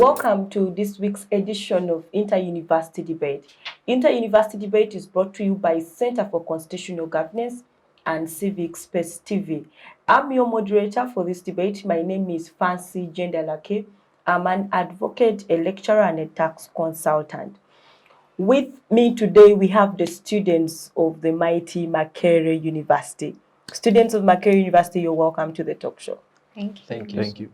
Welcome to this week's edition of Inter-University Debate. Inter-University Debate is brought to you by Center for Constitutional Governance and Civic Space TV. I'm your moderator for this debate. My name is Fancy Jendelake. I'm an advocate, a lecturer, and a tax consultant. With me today, we have the students of the mighty Makerere University. Students of Makerere University, you're welcome to the talk show. Thank you. Thank you. Thank you.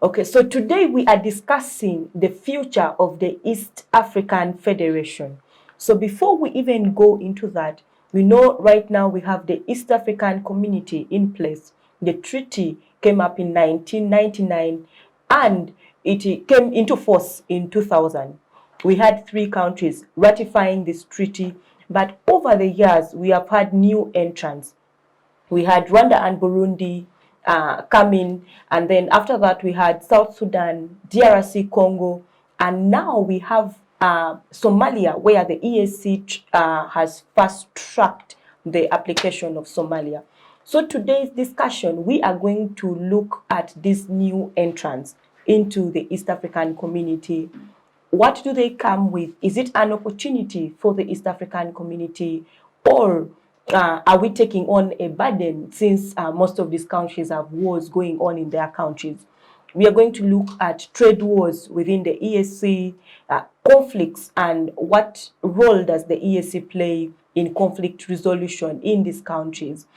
Okay, so today we are discussing the future of the East African Federation. So before we even go into that, we know right now we have the East African Community in place. The treaty came up in 1999 and it came into force in 2000. We had 3 countries ratifying this treaty, but over the years we have had new entrants. We had Rwanda and Burundi come in, and then after that we had South Sudan, DRC Congo, and now we have Somalia, where the EAC has fast-tracked the application of Somalia. So today's discussion, we are going to look at these new entrants into the East African community. What do they come with? Is it an opportunity for the East African community, or are we taking on a burden since most of these countries have wars going on in their countries? We are going to look at trade wars within the EAC, conflicts, and what role does the EAC play in conflict resolution in these countries.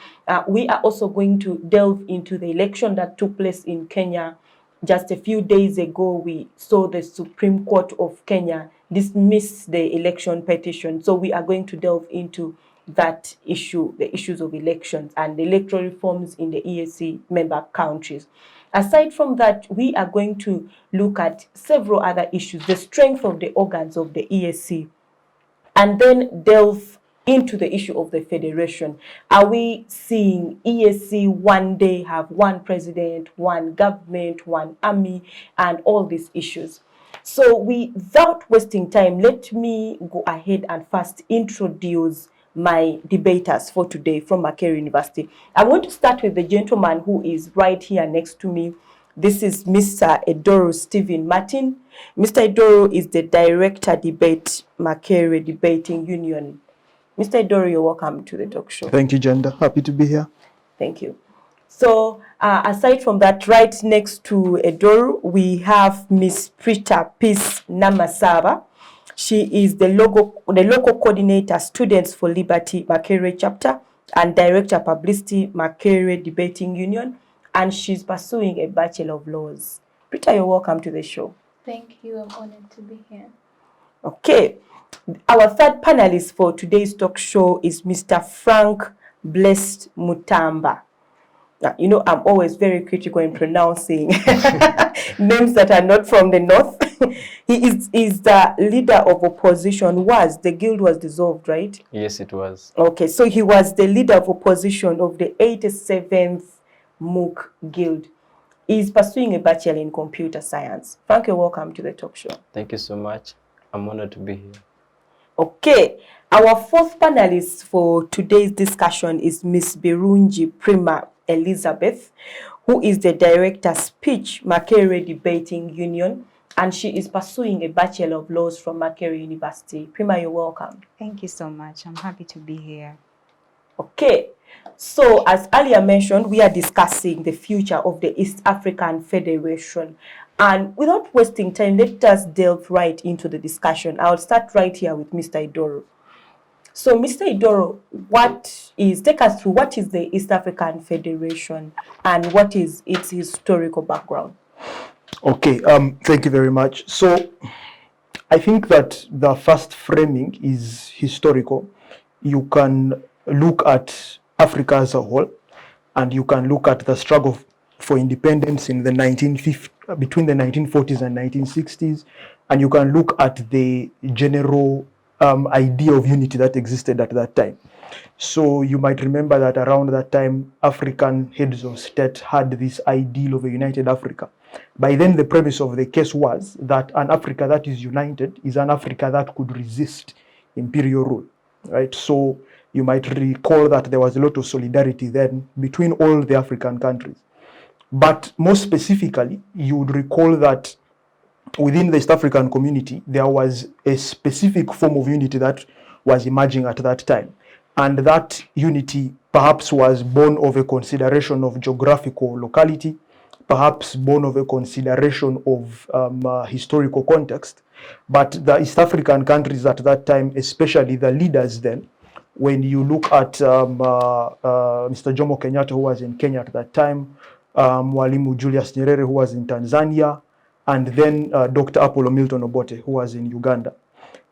We are also going to delve into the election that took place in Kenya. Just a few days ago, we saw the Supreme Court of Kenya dismiss the election petition. So we are going to delve into that issue, the issues of elections and the electoral reforms in the EAC member countries. Aside from that, we are going to look at several other issues, the strength of the organs of the EAC, and then delve into the issue of the federation. Are we seeing EAC one day have one president, one government, one army, and all these issues? So without wasting time, let me go ahead and first introduce my debaters for today from Makerere University. I want to start with the gentleman who is right here next to me. This is Mr. Edoru Stephen Martin. Mr. Edoru is the Director Debate, Makerere Debating Union. Mr. Edoru, you're welcome to the talk show. Thank you, Jenda. Happy to be here. Thank you. So aside from that, right next to Edoru, we have Miss Preta Namasaba. She is the local coordinator, Students for Liberty, Makerere chapter, and Director Publicity, Makerere Debating Union, and she's pursuing a Bachelor of Laws. Preta, you're welcome to the show. Thank you. I'm honored to be here. Okay. Our third panelist for today's talk show is Mr. Frank Blessed Mutumba. Now, you know, I'm always very critical in pronouncing names that are not from the north. He is the leader of opposition. The guild was dissolved, right? Yes, it was. Okay, so he was the leader of opposition of the 87th MOOC Guild. He's pursuing a Bachelor in Computer Science. Frank, you're welcome to the talk show. Thank you so much. I'm honored to be here. Okay, our fourth panelist for today's discussion is Miss Birungi Primah Elizabeth, who is the Director Speech, Makerere Debating Union, and she is pursuing a Bachelor of Laws from Makerere University. Primah, you're welcome. Thank you so much. I'm happy to be here. Okay, so as earlier mentioned, we are discussing the future of the East African Federation. And without wasting time, let us delve right into the discussion. I'll start right here with Mr. Edoru. So, Mr. Edoru, take us through what is the East African Federation and what is its historical background? Okay, thank you very much. So, I think that the first framing is historical. You can look at Africa as a whole, and you can look at the struggle for independence in the between the 1940s and 1960s, and you can look at the general idea of unity that existed at that time. So you might remember that around that time, African heads of state had this ideal of a united Africa. By then, the premise of the case was that an Africa that is united is an Africa that could resist imperial rule, right? So you might recall that there was a lot of solidarity then between all the African countries. But more specifically, you would recall that within the East African community, there was a specific form of unity that was emerging at that time. And that unity perhaps was born of a consideration of geographical locality, perhaps born of a consideration of historical context. But the East African countries at that time, especially the leaders then, when you look at Mr. Jomo Kenyatta, who was in Kenya at that time, Mwalimu Julius Nyerere, who was in Tanzania, and then Dr. Apollo Milton Obote, who was in Uganda.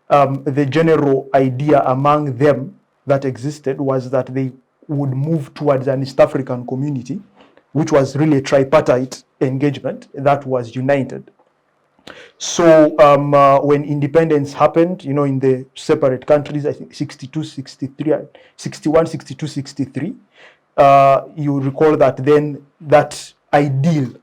The general idea among them that existed was that they would move towards an East African community, which was really a tripartite engagement that was united. So when independence happened, in the separate countries, I think 62, 63, 61, 62, 63, you recall that then that ideal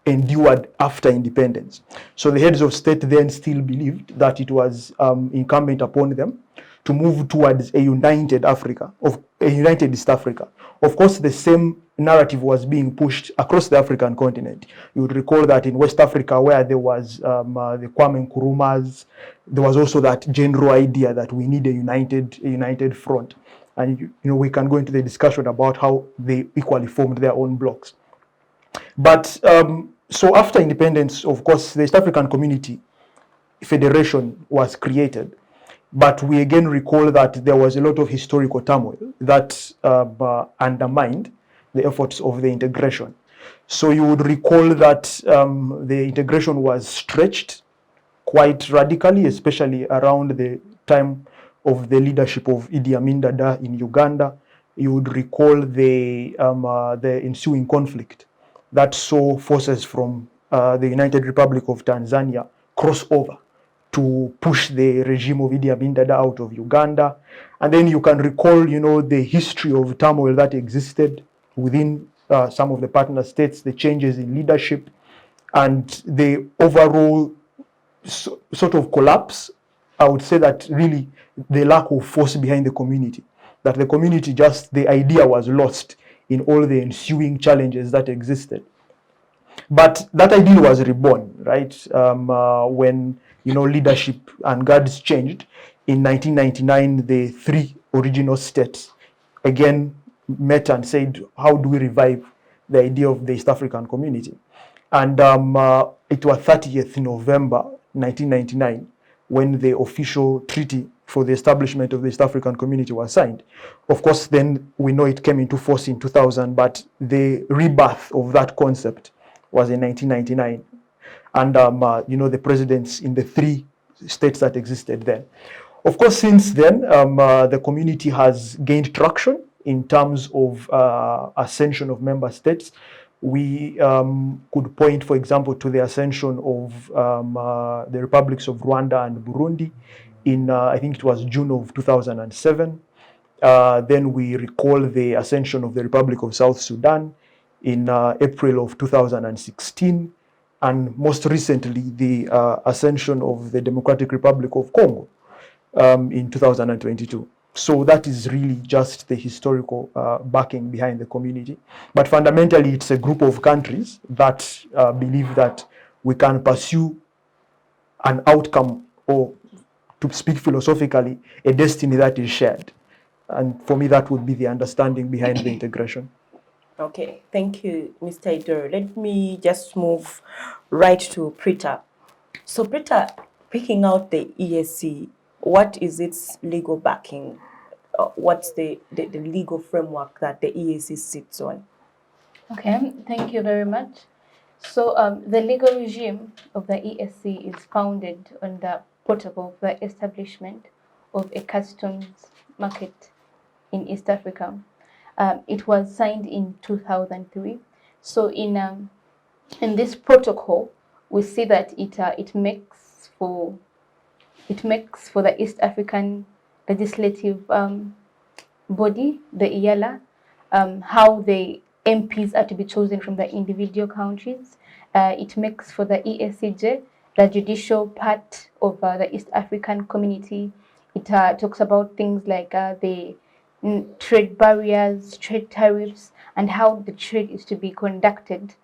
endured after independence. So the heads of state then still believed that it was incumbent upon them to move towards a united Africa, of a united East Africa. Of course, the same narrative was being pushed across the African continent. You would recall that in West Africa, where there was the Kwame Nkrumahs, there was also that general idea that we need a united front. And we can go into the discussion about how they equally formed their own blocks. But so after independence, of course, the East African Community Federation was created. But we again recall that there was a lot of historical turmoil that undermined the efforts of the integration. So you would recall that the integration was stretched quite radically, especially around the time of the leadership of Idi Amin Dada in Uganda. You would recall the ensuing conflict that saw forces from the United Republic of Tanzania cross over to push the regime of Idi Amin Dada out of Uganda. And then you can recall, the history of turmoil that existed within some of the partner states, the changes in leadership, and the overall sort of collapse. I would say that really the lack of force behind the community, that the community the idea was lost in all the ensuing challenges that existed. But that ideal was reborn, right? When leadership and guards changed in 1999, the three original states again met and said, "How do we revive the idea of the East African community?" And it was 30th November 1999 when the official treaty for the establishment of the East African community was signed. Of course, then we know it came into force in 2000, but the rebirth of that concept was in 1999. And, the presidents in the three states that existed then. Of course, since then, the community has gained traction in terms of ascension of member states. We could point, for example, to the ascension of the republics of Rwanda and Burundi in, I think it was June of 2007. Then we recall the ascension of the Republic of South Sudan in April of 2016. And most recently, the ascension of the Democratic Republic of Congo in 2022. So that is really just the historical backing behind the community. But fundamentally, it's a group of countries that believe that we can pursue an outcome, or to speak philosophically, a destiny that is shared. And for me, that would be the understanding behind the integration. Okay, thank you, Mr. Edoru. Let me just move right to Preta. So Preta, picking out the EAC, what is its legal backing? What's the legal framework that the EAC sits on? Okay, thank you very much. So the legal regime of the ESC is founded on the protocol for the establishment of a customs market in East Africa. It was signed in 2003. So in this protocol, we see that it makes for the East African legislative body, the IALA, how the MPs are to be chosen from the individual countries. It makes for the ESCJ, the judicial part of the East African community. It talks about things like the trade barriers, trade tariffs, and how the trade is to be conducted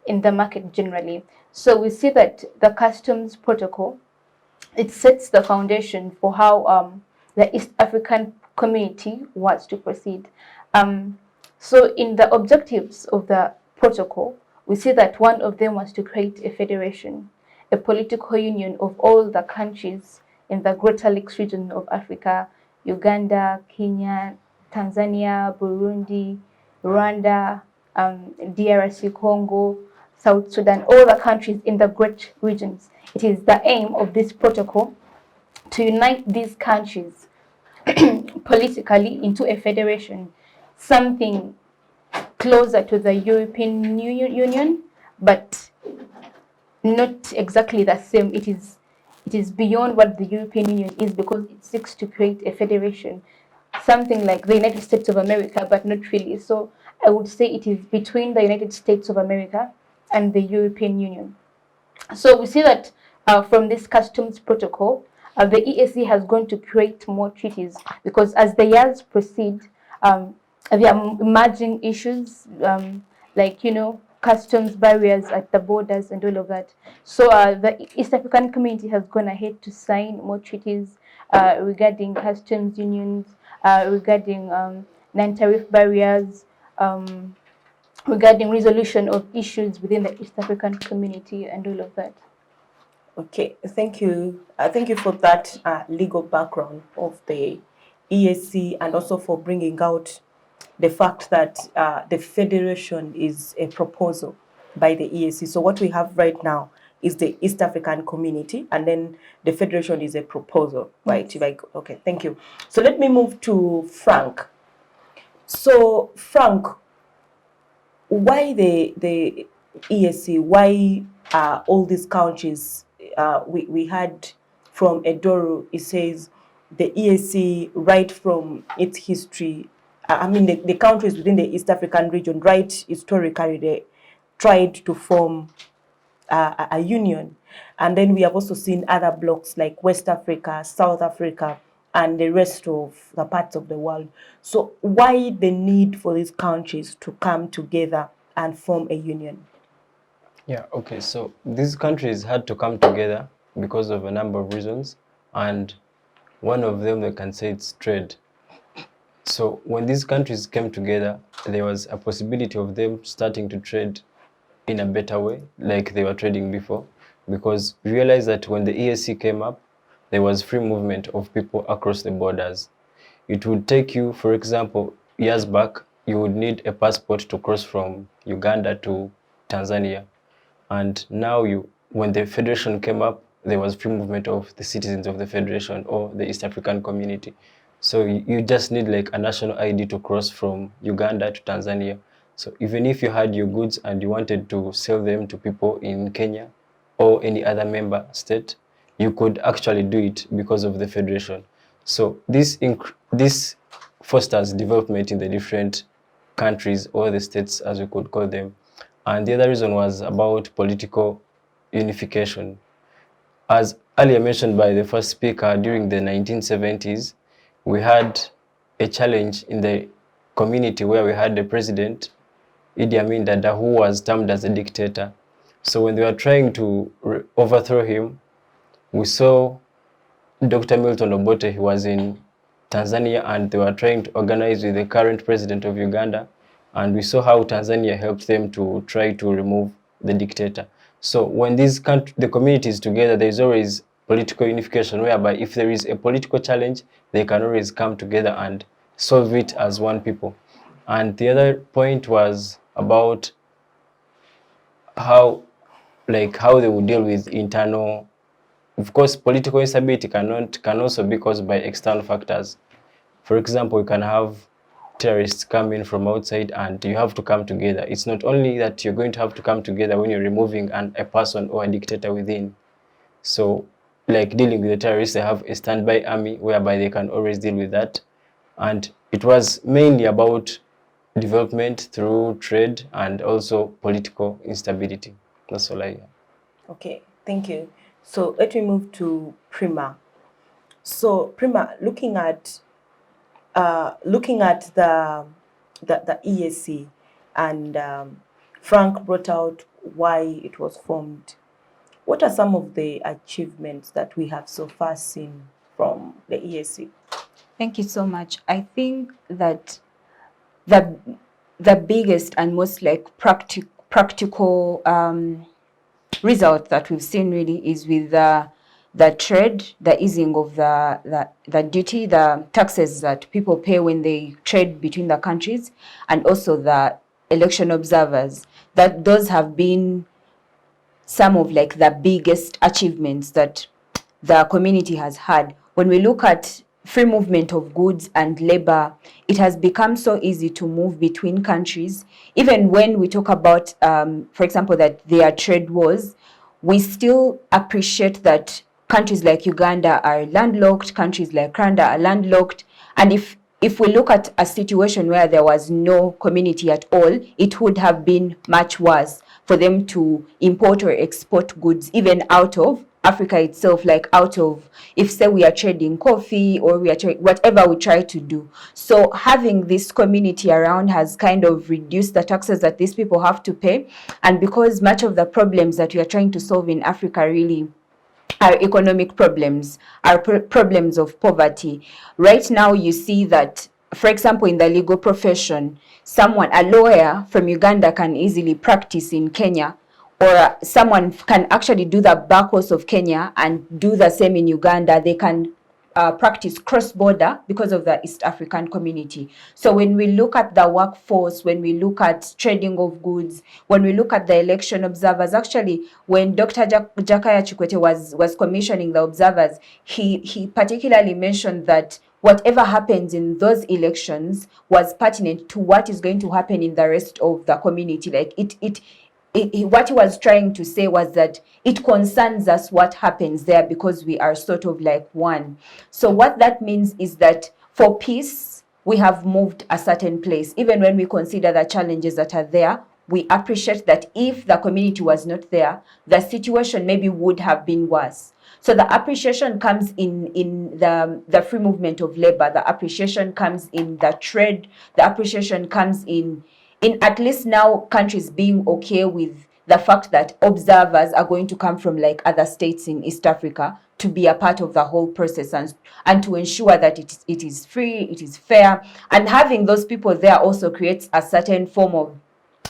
in the market generally. So we see that the customs protocol, it sets the foundation for how the East African community was to proceed. So in the objectives of the protocol, we see that one of them was to create a federation, a political union of all the countries in the Greater Lakes region of Africa: Uganda, Kenya, Tanzania, Burundi, Rwanda, DRC Congo, South Sudan, all the countries in the Great regions. It is the aim of this protocol to unite these countries politically into a federation, something closer to the European Union, but not exactly the same. It is beyond what the European Union is, because it seeks to create a federation, something like the United States of America, but not really. So I would say it is between the United States of America and the European Union. So we see that from this customs protocol, the EAC has gone to create more treaties, because as the years proceed, there are emerging issues, like, customs barriers at the borders and all of that. So the East African community has gone ahead to sign more treaties regarding customs unions, regarding non-tariff barriers, regarding resolution of issues within the East African community and all of that. Okay, thank you. Thank you for that legal background of the EAC, and also for bringing out the fact that the federation is a proposal by the EAC. So what we have right now is the East African community, and then the federation is a proposal, right? Okay, thank you. So let me move to Frank. So Frank, why the EAC? Why all these countries? We had from Edoru, it says the EAC, right from its history, I mean the countries within the East African region, right historically, they tried to form a union. And then we have also seen other blocks like West Africa, South Africa, and the rest of the parts of the world. So why the need for these countries to come together and form a union? Yeah, okay. So these countries had to come together because of a number of reasons, and one of them, we can say, it's trade. So when these countries came together, there was a possibility of them starting to trade in a better way, like they were trading before, because we realized that when the ESC came up, there was free movement of people across the borders. It would take you, for example, years back, you would need a passport to cross from Uganda to Tanzania. And now when the federation came up, there was free movement of the citizens of the federation or the East African community. So you just need like a national ID to cross from Uganda to Tanzania. So even if you had your goods and you wanted to sell them to people in Kenya or any other member state, you could actually do it because of the federation. So this fosters development in the different countries or the states, as we could call them. And the other reason was about political unification. As earlier mentioned by the first speaker, during the 1970s, we had a challenge in the community where we had the president, Idi Amin Dada, who was termed as a dictator. So when they were trying to overthrow him, we saw Dr. Milton Obote, who was in Tanzania, and they were trying to organize with the current president of Uganda. And we saw how Tanzania helped them to try to remove the dictator. So when the communities together, there is always political unification, whereby if there is a political challenge, they can always come together and solve it as one people. And the other point was about how they would deal with internal. Of course, political instability can also be caused by external factors. For example, you can have terrorists come in from outside and you have to come together. It's not only that you're going to have to come together when you're removing a person or a dictator within. So, like dealing with the terrorists, they have a standby army whereby they can always deal with that. And it was mainly about development through trade and also political instability. That's all I have. Okay, thank you. So let me move to Primah. So Primah, looking at the EAC, and Frank brought out why it was formed. What are some of the achievements that we have so far seen from the EAC? Thank you so much. I think that the biggest and most like practical result that we've seen really is with the trade, the easing of the duty, the taxes that people pay when they trade between the countries, and also the election observers. That those have been some of like the biggest achievements that the community has had. When we look at free movement of goods and labor, it has become so easy to move between countries. Even when we talk about, for example, that there are trade wars, we still appreciate that countries like Uganda are landlocked, countries like Rwanda are landlocked. And if we look at a situation where there was no community at all, it would have been much worse for them to import or export goods, even out of Africa itself, like out of, if say we are trading coffee or we are whatever we try to do. So having this community around has kind of reduced the taxes that these people have to pay. And because much of the problems that we are trying to solve in Africa really are economic problems, are problems of poverty. Right now, you see that, for example, in the legal profession, a lawyer from Uganda can easily practice in Kenya, or someone can actually do the bar course of Kenya and do the same in Uganda. They can practice cross-border because of the East African community. So when we look at the workforce, when we look at trading of goods, when we look at the election observers, actually, when Dr. Jakaya Chikwete was commissioning the observers, he particularly mentioned that whatever happens in those elections was pertinent to what is going to happen in the rest of the community. Like what he was trying to say was that it concerns us what happens there because we are sort of like one. So what that means is that for peace, we have moved a certain place. Even when we consider the challenges that are there, we appreciate that if the community was not there, the situation maybe would have been worse. So the appreciation comes in the free movement of labor, the appreciation comes in the trade, the appreciation comes in at least now countries being okay with the fact that observers are going to come from like other states in East Africa to be a part of the whole process and to ensure that it is free, it is fair. And having those people there also creates a certain form of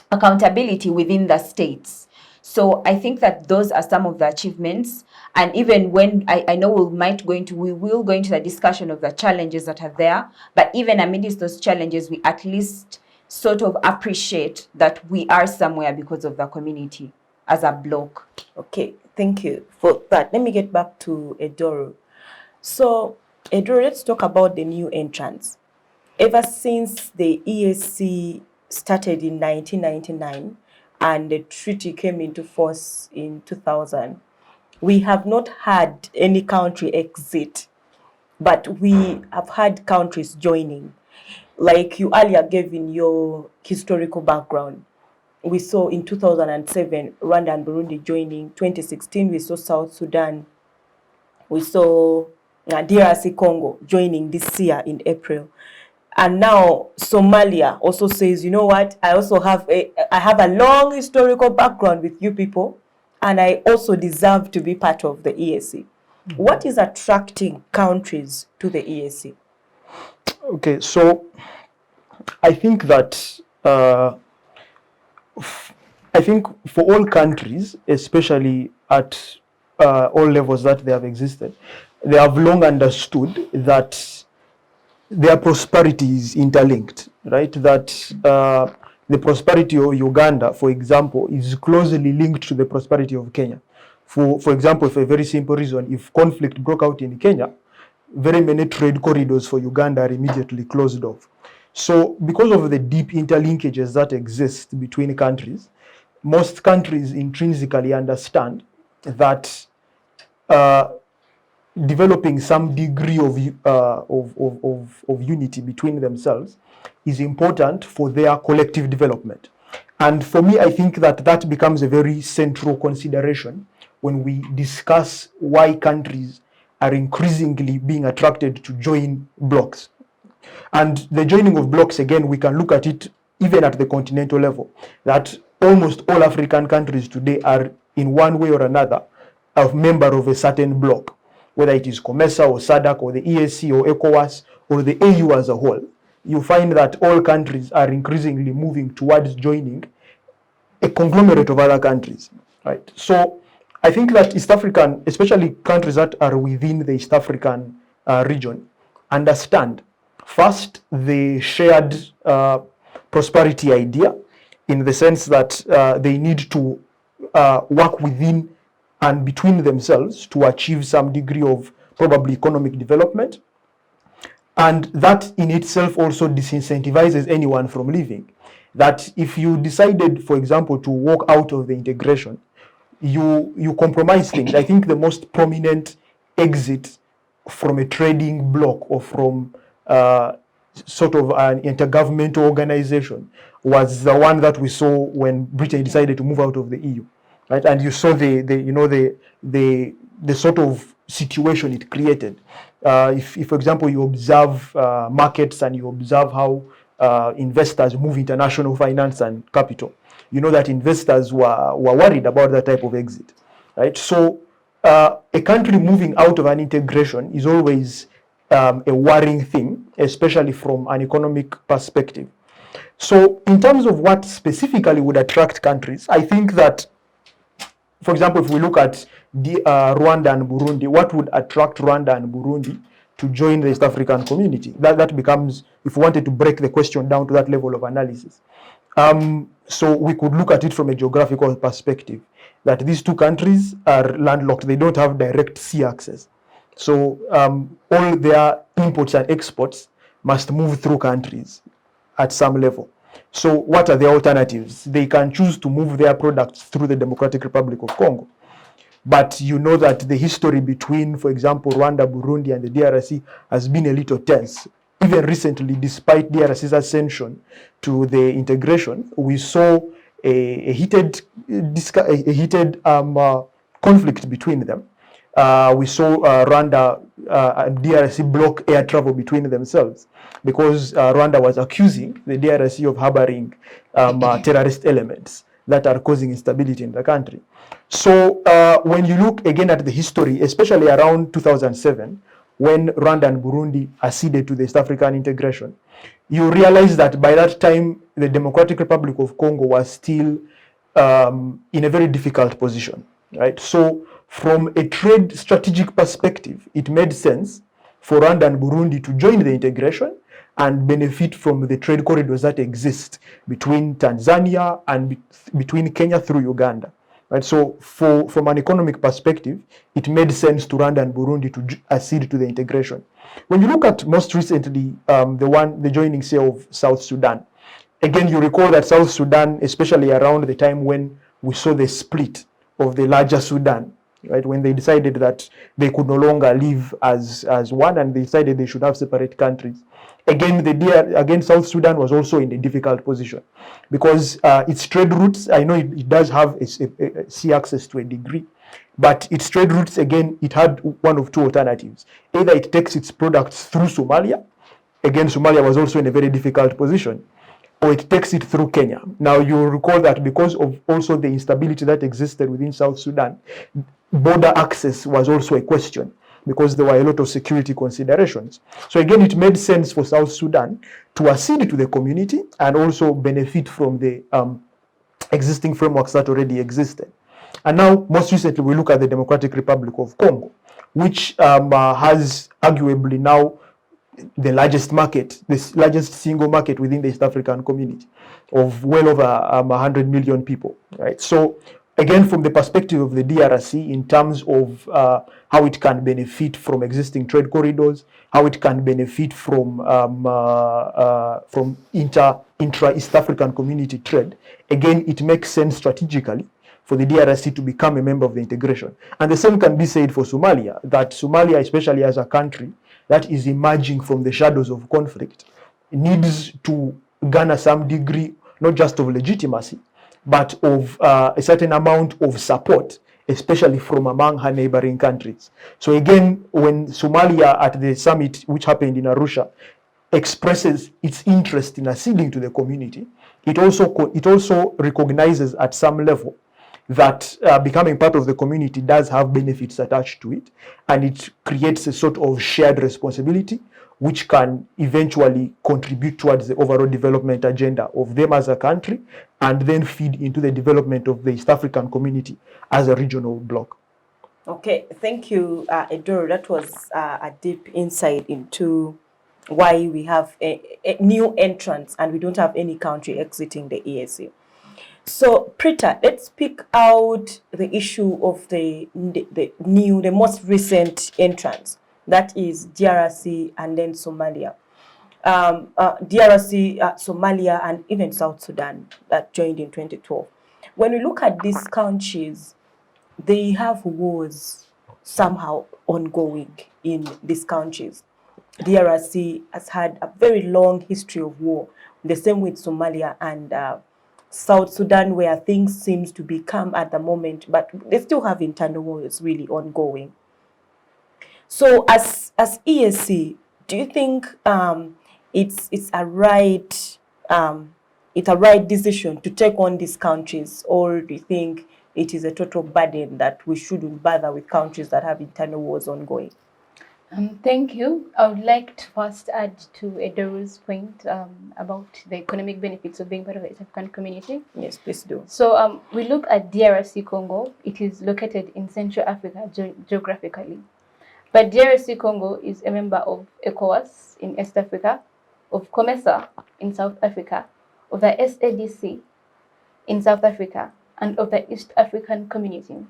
accountability within the states. So I think that those are some of the achievements. And even when I know we will go into the discussion of the challenges that are there, but even amidst those challenges, we at least sort of appreciate that we are somewhere because of the community as a block. Okay, thank you for that. Let me get back to Edoru. So, Edoru, let's talk about the new entrants. Ever since the EAC started in 1999 and the treaty came into force in 2000, we have not had any country exit, but we have had countries joining. Like you earlier gave in your historical background, we saw in 2007 Rwanda and Burundi joining. 2016 we saw South Sudan. We saw DRC Congo joining this year in April. And now Somalia also says, you know what, I have a long historical background with you people, and I also deserve to be part of the EAC. Mm-hmm. What is attracting countries to the EAC? Okay, so I think that I think for all countries, especially at all levels that they have existed, they have long understood that their prosperity is interlinked, right? That the prosperity of Uganda, for example, is closely linked to the prosperity of Kenya. For example, for a very simple reason, if conflict broke out in Kenya, very many trade corridors for Uganda are immediately closed off. So because of the deep interlinkages that exist between countries, most countries intrinsically understand that developing some degree of unity between themselves is important for their collective development. And for me, I think that that becomes a very central consideration when we discuss why countries are increasingly being attracted to join blocs. And the joining of blocs, again, we can look at it even at the continental level, that almost all African countries today are in one way or another a member of a certain bloc, whether it is COMESA or SADC or the EAC or ECOWAS or the AU as a whole. You find that all countries are increasingly moving towards joining a conglomerate of other countries, right? So I think that East African, especially countries that are within the East African region, understand first the shared prosperity idea, in the sense that they need to work within and between themselves to achieve some degree of probably economic development. And that in itself also disincentivizes anyone from leaving. That if you decided, for example, to walk out of the integration, you compromise things. I think the most prominent exit from a trading bloc or from sort of an intergovernmental organization was the one that we saw when Britain decided to move out of the EU, right? And you saw the sort of situation it created. If, for example, you observe markets and you observe how investors move international finance and capital, you know that investors were worried about that type of exit, right? So a country moving out of an integration is always a worrying thing, especially from an economic perspective. So in terms of what specifically would attract countries, I think that, for example, if we look at Rwanda and Burundi, what would attract Rwanda and Burundi to join the East African community? That becomes, if we wanted to break the question down to that level of analysis. So we could look at it from a geographical perspective, that these two countries are landlocked. They don't have direct sea access. So all their imports and exports must move through countries at some level. So what are the alternatives? They can choose to move their products through the Democratic Republic of Congo. But you know that the history between, for example, Rwanda, Burundi, and the DRC has been a little tense. Even recently, despite DRC's ascension to the integration, we saw a heated conflict between them. We saw Rwanda and DRC block air travel between themselves because Rwanda was accusing the DRC of harboring terrorist elements that are causing instability in the country. So when you look again at the history, especially around 2007, when Rwanda and Burundi acceded to the East African integration, you realize that by that time, the Democratic Republic of Congo was still in a very difficult position, right? So from a trade strategic perspective, it made sense for Rwanda and Burundi to join the integration and benefit from the trade corridors that exist between Tanzania and between Kenya through Uganda. Right? So from an economic perspective, it made sense to Rwanda and Burundi to accede to the integration. When you look at most recently, the joining, say, of South Sudan, again, you recall that South Sudan, especially around the time when we saw the split of the larger Sudan, right, when they decided that they could no longer live as one and they decided they should have separate countries. Again, South Sudan was also in a difficult position because its trade routes, I know it does have a sea access to a degree, but its trade routes, again, it had one of two alternatives. Either it takes its products through Somalia. Again, Somalia was also in a very difficult position, or it takes it through Kenya. Now, you recall that because of also the instability that existed within South Sudan, border access was also a question because there were a lot of security considerations. So again, it made sense for South Sudan to accede to the community and also benefit from the existing frameworks that already existed. And now, most recently, we look at the Democratic Republic of Congo, which has arguably now the largest market, the largest single market within the East African community of well over 100 million people, right? So again, from the perspective of the DRC, in terms of how it can benefit from existing trade corridors, how it can benefit from intra-East African community trade, again, it makes sense strategically for the DRC to become a member of the integration. And the same can be said for Somalia, that Somalia, especially as a country that is emerging from the shadows of conflict, needs to garner some degree, not just of legitimacy, but of a certain amount of support, especially from among her neighboring countries. So again, when Somalia at the summit, which happened in Arusha, expresses its interest in acceding to the community, it also recognizes at some level that becoming part of the community does have benefits attached to it, and it creates a sort of shared responsibility which can eventually contribute towards the overall development agenda of them as a country, and then feed into the development of the East African community as a regional bloc. Okay, thank you, Edoru. That was a deep insight into why we have a new entrants and we don't have any country exiting the EAC. So, Preta, let's pick out the issue of the most recent entrants. That is DRC and then Somalia. DRC, Somalia, and even South Sudan that joined in 2012. When we look at these countries, they have wars somehow ongoing in these countries. DRC has had a very long history of war, the same with Somalia and South Sudan, where things seems to be calm at the moment, but they still have internal wars really ongoing. So as EAC, do you think it's a right decision to take on these countries, or do you think it is a total burden that we shouldn't bother with countries that have internal wars ongoing? Thank you. I would like to first add to Edoru's point about the economic benefits of being part of the East African community. Yes, please do. So we look at DRC Congo. It is located in Central Africa geographically. But DRC Congo is a member of ECOWAS in East Africa, of COMESA in South Africa, of the SADC in South Africa, and of the East African community.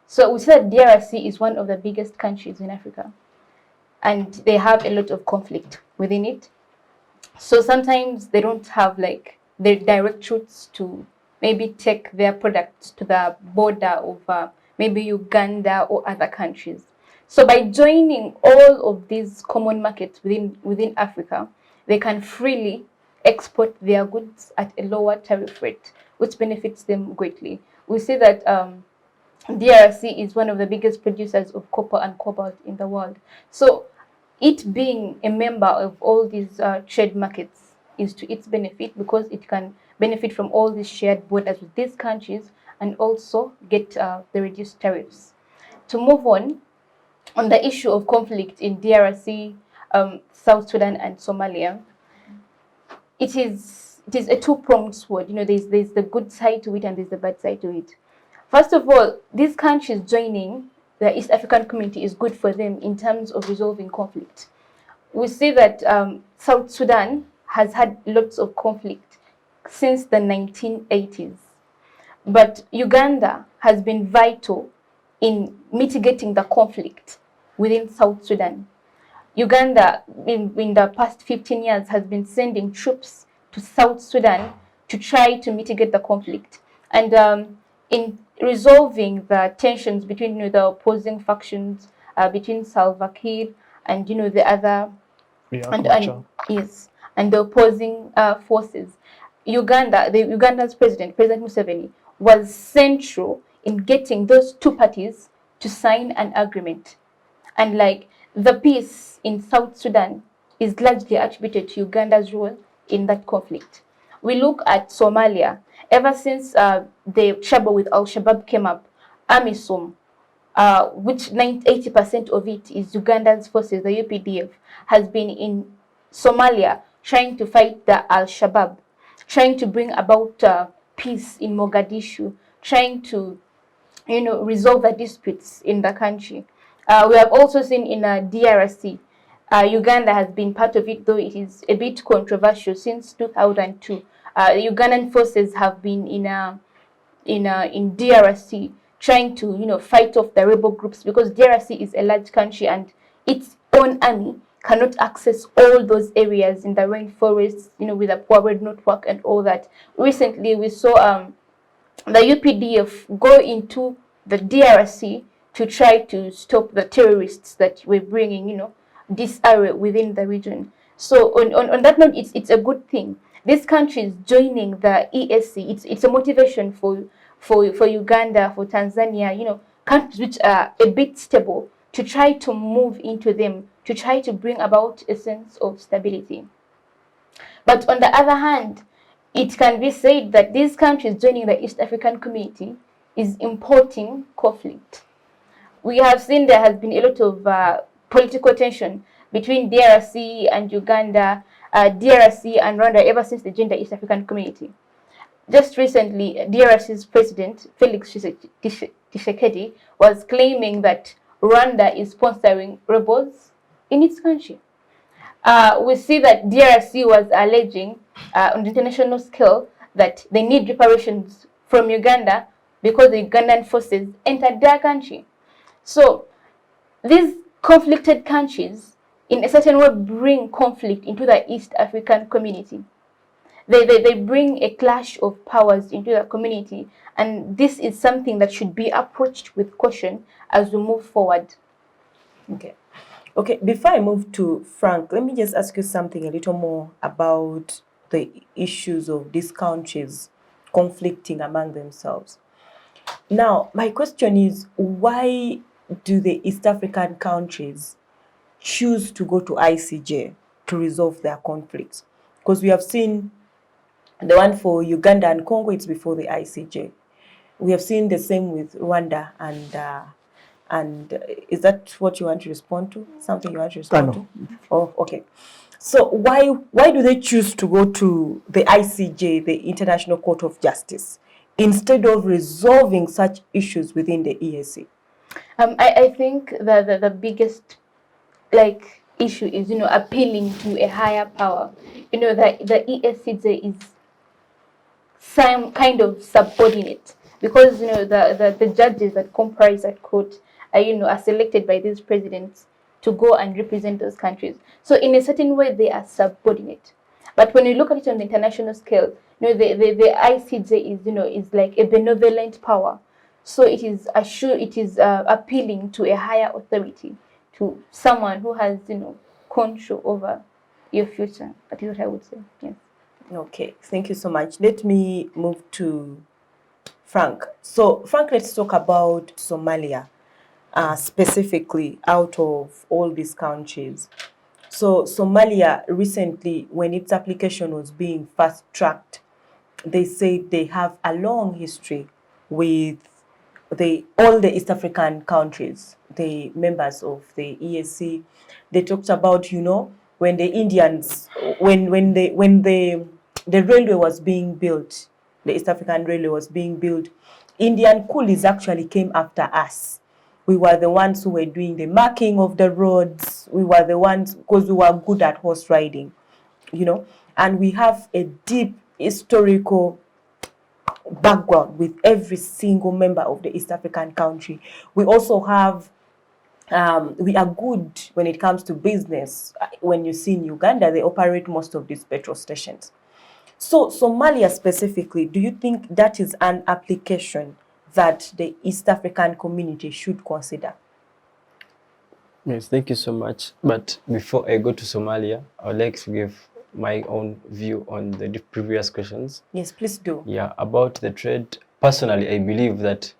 So we say that DRC is one of the biggest countries in Africa, and they have a lot of conflict within it. So sometimes they don't have like the direct routes to maybe take their products to the border of maybe Uganda or other countries. So by joining all of these common markets within Africa, they can freely export their goods at a lower tariff rate, which benefits them greatly. We see that DRC is one of the biggest producers of copper and cobalt in the world. So it being a member of all these trade markets is to its benefit, because it can benefit from all these shared borders with these countries and also get the reduced tariffs. To move on the issue of conflict in DRC, South Sudan, and Somalia, it is a two-pronged sword. You know, there's the good side to it and there's the bad side to it. First of all, these countries joining the East African community is good for them in terms of resolving conflict. We see that South Sudan has had lots of conflict since the 1980s, but Uganda has been vital in mitigating the conflict within South Sudan. Uganda, in the past 15 years, has been sending troops to South Sudan to try to mitigate the conflict. And in resolving the tensions between the opposing factions, between Salva Kiir and the other, and the opposing forces, Uganda's President Museveni, was central in getting those two parties to sign an agreement. And like the peace in South Sudan is largely attributed to Uganda's role in that conflict. We look at Somalia. Ever since the trouble with Al-Shabaab came up, AMISOM, which 80% of it is Uganda's forces, the UPDF, has been in Somalia trying to fight the Al-Shabaab, trying to bring about peace in Mogadishu, trying to resolve the disputes in the country. We have also seen in DRC, Uganda has been part of it, though it is a bit controversial since 2002. Ugandan forces have been in DRC trying to fight off the rebel groups, because DRC is a large country and its own army cannot access all those areas in the rainforests, with the poor road network and all that. Recently, we saw the UPDF go into the DRC to try to stop the terrorists that were bringing, disarray within the region. So on that note, it's a good thing. These countries joining the EAC, it's a motivation for Uganda, for Tanzania, countries which are a bit stable, to try to move into them, to try to bring about a sense of stability. But on the other hand, it can be said that these countries joining the East African community is importing conflict. We have seen there has been a lot of political tension between DRC and Uganda, DRC and Rwanda ever since they joined the East African community. Just recently, DRC's president, Felix Tshisekedi, was claiming that Rwanda is sponsoring rebels in its country. We see that DRC was alleging on the international scale that they need reparations from Uganda because the Ugandan forces entered their country. So these conflicted countries, in a certain way, bring conflict into the East African community. They bring a clash of powers into the community, and this is something that should be approached with caution as we move forward. Okay. Okay, before I move to Frank, let me just ask you something a little more about the issues of these countries conflicting among themselves. Now, my question is, why do the East African countries choose to go to ICJ to resolve their conflicts? Because we have seen the one for Uganda and Congo, it's before the ICJ. We have seen the same with Rwanda and is that what you want to respond to? Something you want to respond to? Oh, okay. So why do they choose to go to the ICJ, the International Court of Justice, instead of resolving such issues within the EAC? I think that the biggest issue is appealing to a higher power. The ESCJ is some kind of subordinate because the judges that comprise that court are selected by these presidents to go and represent those countries. So in a certain way, they are subordinate. But when you look at it on the international scale, the ICJ is like a benevolent power. So it is appealing to a higher authority, to someone who has control over your future. That is what I would say. Yes. Okay, thank you so much. Let me move to Frank. So Frank, let's talk about Somalia. Specifically out of all these countries. So Somalia recently, when its application was being fast-tracked, they said they have a long history with all the East African countries, the members of the EAC. They talked about, when the Indians, when the railway was being built, the East African railway was being built, Indian coolies actually came after us. We were the ones who were doing the marking of the roads. We were the ones, because we were good at horse riding, and we have a deep historical background with every single member of the East African country. We also have, we are good when it comes to business. When you see in Uganda, they operate most of these petrol stations. So Somalia specifically, do you think that is an application that the East African community should consider? Yes, thank you so much. But before I go to Somalia, I would like to give my own view on the previous questions. Yes, please do. Yeah, about the trade. Personally, I believe that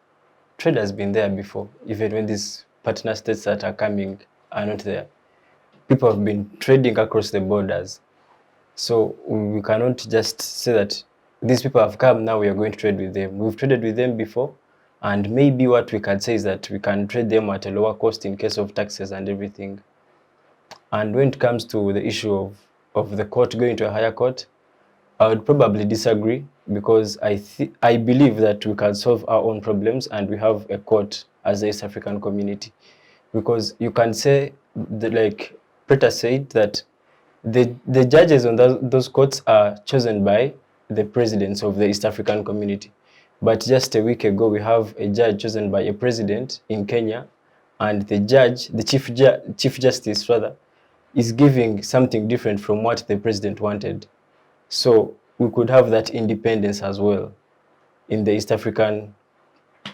trade has been there before, even when these partner states that are coming are not there. People have been trading across the borders. So we cannot just say that these people have come, now we are going to trade with them. We've traded with them before, and maybe what we can say is that we can trade them at a lower cost in case of taxes and everything. And when it comes to the issue of the court going to a higher court, I would probably disagree, because I believe that we can solve our own problems and we have a court as the East African community. Because you can say, like Preta said, that the judges on those courts are chosen by the presidents of the East African community. But just a week ago, we have a judge chosen by a president in Kenya, and the judge, the chief justice rather, is giving something different from what the president wanted. So we could have that independence as well in the East African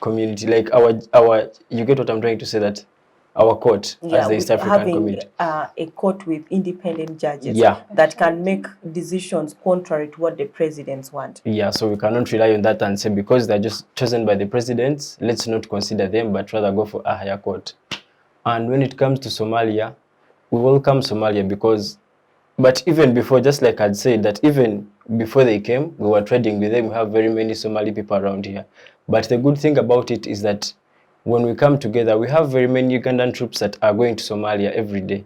community. Like you get what I'm trying to say, that our court as the East African community. A court with independent judges Yeah. that can make decisions contrary to what the presidents want. Yeah, so we cannot rely on that and say because they're just chosen by the presidents, let's not consider them, but rather go for a higher court. And when it comes to Somalia, we welcome Somalia but even before, just like I'd said, that even before they came, we were trading with them. We have very many Somali people around here. But the good thing about it is that when we come together, we have very many Ugandan troops that are going to Somalia every day.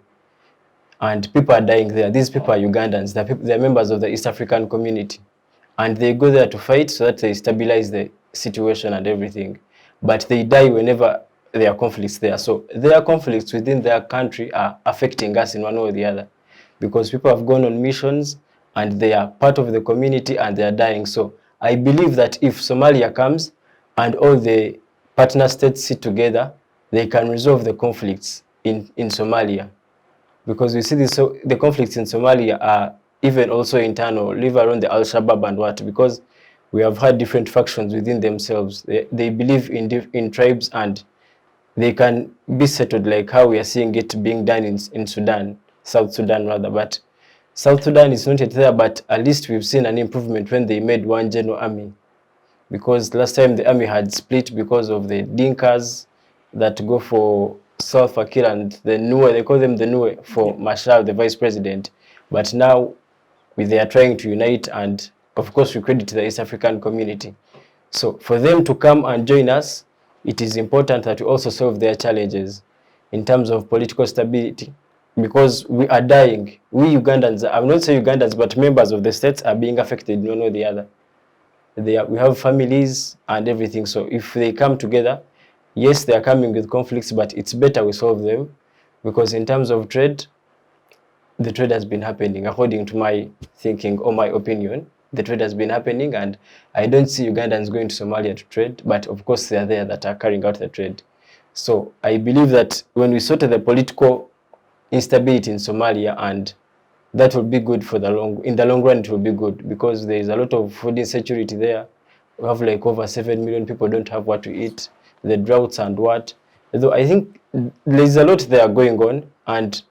And people are dying there. These people are Ugandans. They're members of the East African community. And they go there to fight so that they stabilize the situation and everything. But they die whenever there are conflicts there. So their conflicts within their country are affecting us in one way or the other. Because people have gone on missions and they are part of the community and they are dying. So I believe that if Somalia comes and all the partner states sit together, they can resolve the conflicts in Somalia. Because we see this, so the conflicts in Somalia are even also internal, leave alone the Al-Shabaab and what, because we have had different factions within themselves. They believe in tribes and they can be settled like how we are seeing it being done in Sudan, South Sudan rather. But South Sudan is not yet there, but at least we've seen an improvement when they made one general army. Because last time the army had split because of the Dinkas that go for Salva Kiir and the Nuer, they call them the Nuer, for Machar, the vice president. But now they are trying to unite, and of course we credit the East African community. So for them to come and join us, it is important that we also solve their challenges in terms of political stability, because we are dying. We Ugandans, I will not say Ugandans, but members of the states are being affected in one or the other. We have families and everything. So if they come together, yes, they are coming with conflicts, but it's better we solve them, because in terms of trade, the trade has been happening according to my thinking or my opinion. The trade has been happening, and I don't see Ugandans going to Somalia to trade, but of course they are there that are carrying out the trade. So I believe that when we sort the political instability in Somalia, and that will be good for in the long run, it will be good, because there is a lot of food insecurity there. We have like over 7 million people don't have what to eat, the droughts and what. Though I think there's a lot there going on, and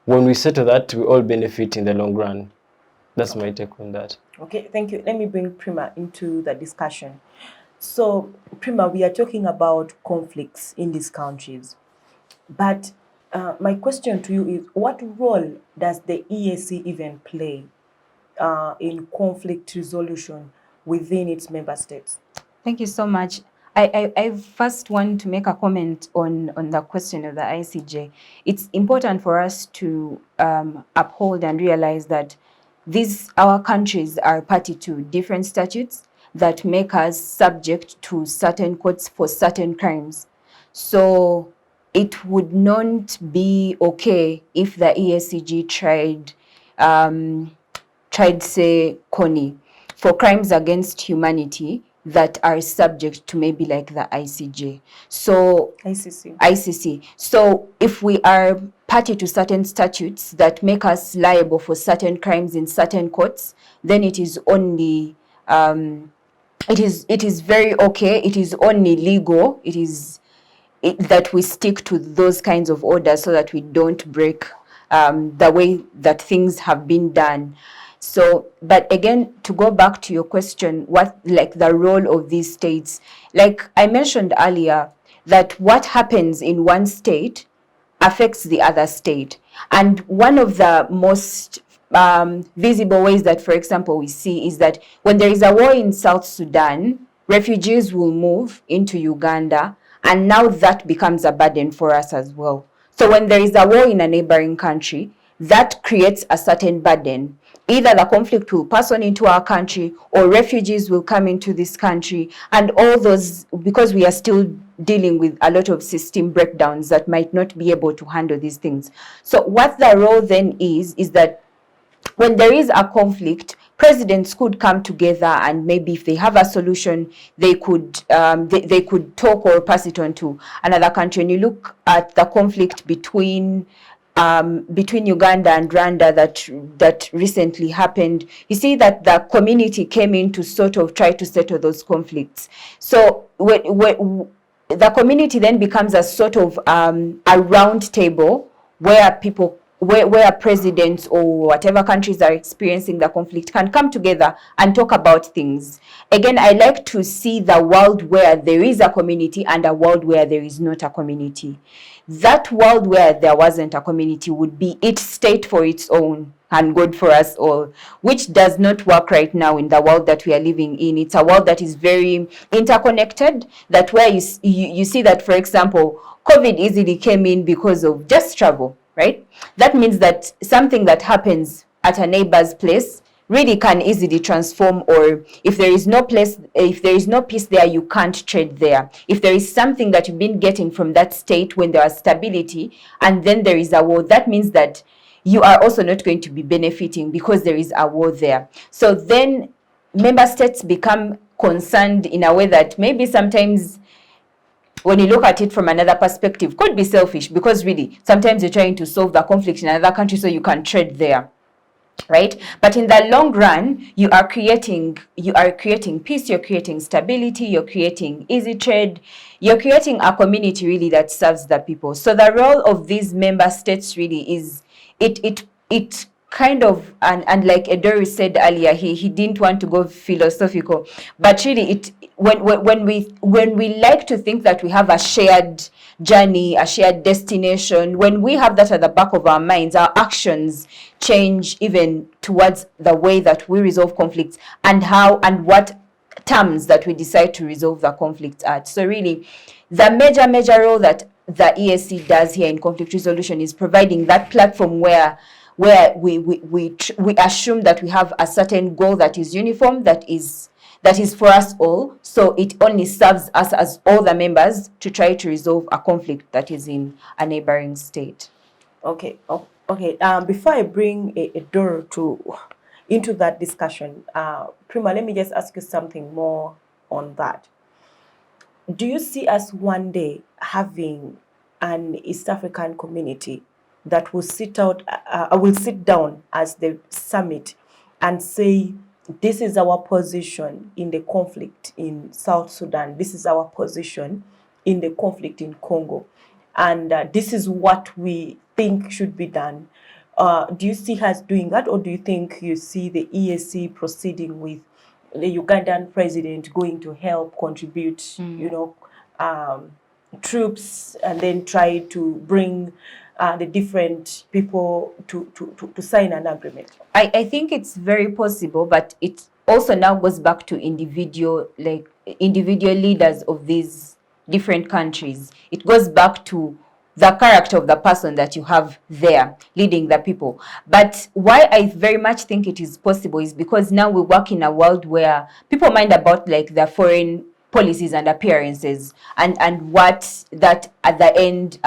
when we settle that, we all benefit in the long run. That's my take on that. Okay, thank you. Let me bring Primah into the discussion. So, Primah, we are talking about conflicts in these countries. But my question to you is, what role does the EAC even play in conflict resolution within its member states? Thank you so much. I first want to make a comment on the question of the ICJ. It's important for us to uphold and realize that our countries are party to different statutes that make us subject to certain courts for certain crimes. So it would not be okay if the ESCG tried, say, CONI for crimes against humanity that are subject to maybe like the ICJ. So ICC. So if we are party to certain statutes that make us liable for certain crimes in certain courts, then it is only it is very okay. It is only legal. That we stick to those kinds of orders so that we don't break the way that things have been done. So, but again, to go back to your question, what like the role of these states, like I mentioned earlier, that what happens in one state affects the other state. And one of the most visible ways that, for example, we see is that when there is a war in South Sudan, refugees will move into Uganda, and now that becomes a burden for us as well. So when there is a war in a neighboring country, that creates a certain burden. Either the conflict will pass on into our country, or refugees will come into this country, and all those, because we are still dealing with a lot of system breakdowns that might not be able to handle these things. So what the role then is that when there is a conflict, presidents could come together, and maybe if they have a solution, they could talk or pass it on to another country. And you look at the conflict between Uganda and Rwanda that recently happened, you see that the community came in to sort of try to settle those conflicts. So the community then becomes a sort of a round table where where presidents or whatever countries are experiencing the conflict can come together and talk about things. Again, I like to see the world where there is a community and a world where there is not a community. That world where there wasn't a community would be each state for its own and good for us all, which does not work right now in the world that we are living in. It's a world that is very interconnected, that where you see that, for example, COVID easily came in because of just travel, right? That means that something that happens at a neighbor's place really can easily transform, or if there is no place, if there is no peace there, you can't trade there. If there is something that you've been getting from that state when there is stability and then there is a war, that means that you are also not going to be benefiting because there is a war there. So then member states become concerned in a way that maybe sometimes, when you look at it from another perspective, could be selfish, because really sometimes you're trying to solve the conflict in another country so you can trade there, right? But in the long run, you are creating peace, you're creating stability, you're creating easy trade, you're creating a community really that serves the people. So the role of these member states really is it kind of, and like Edoru said earlier, he didn't want to go philosophical, but really when we like to think that we have a shared journey, a shared destination, when we have that at the back of our minds, our actions change even towards the way that we resolve conflicts and how and what terms that we decide to resolve the conflicts at. So really, the major role that the ESC does here in conflict resolution is providing that platform where we assume that we have a certain goal that is uniform, that is for us all. So it only serves us as all the members to try to resolve a conflict that is in a neighboring state. Okay. Okay. Before I bring Edoru into that discussion, Primah, let me just ask you something more on that. Do you see us one day having an East African community that will sit down as the summit and say, this is our position in the conflict in South Sudan, this is our position in the conflict in Congo, and this is what we think should be done? Do you see us doing that, or do you think you see the ESC proceeding with the Ugandan president going to help contribute, troops, and then try to bring the different people to sign an agreement? I think it's very possible, but it also now goes back to individual leaders of these different countries. It goes back to the character of the person that you have there leading the people. But why I very much think it is possible is because now we work in a world where people mind about like their foreign policies and appearances and what that at the end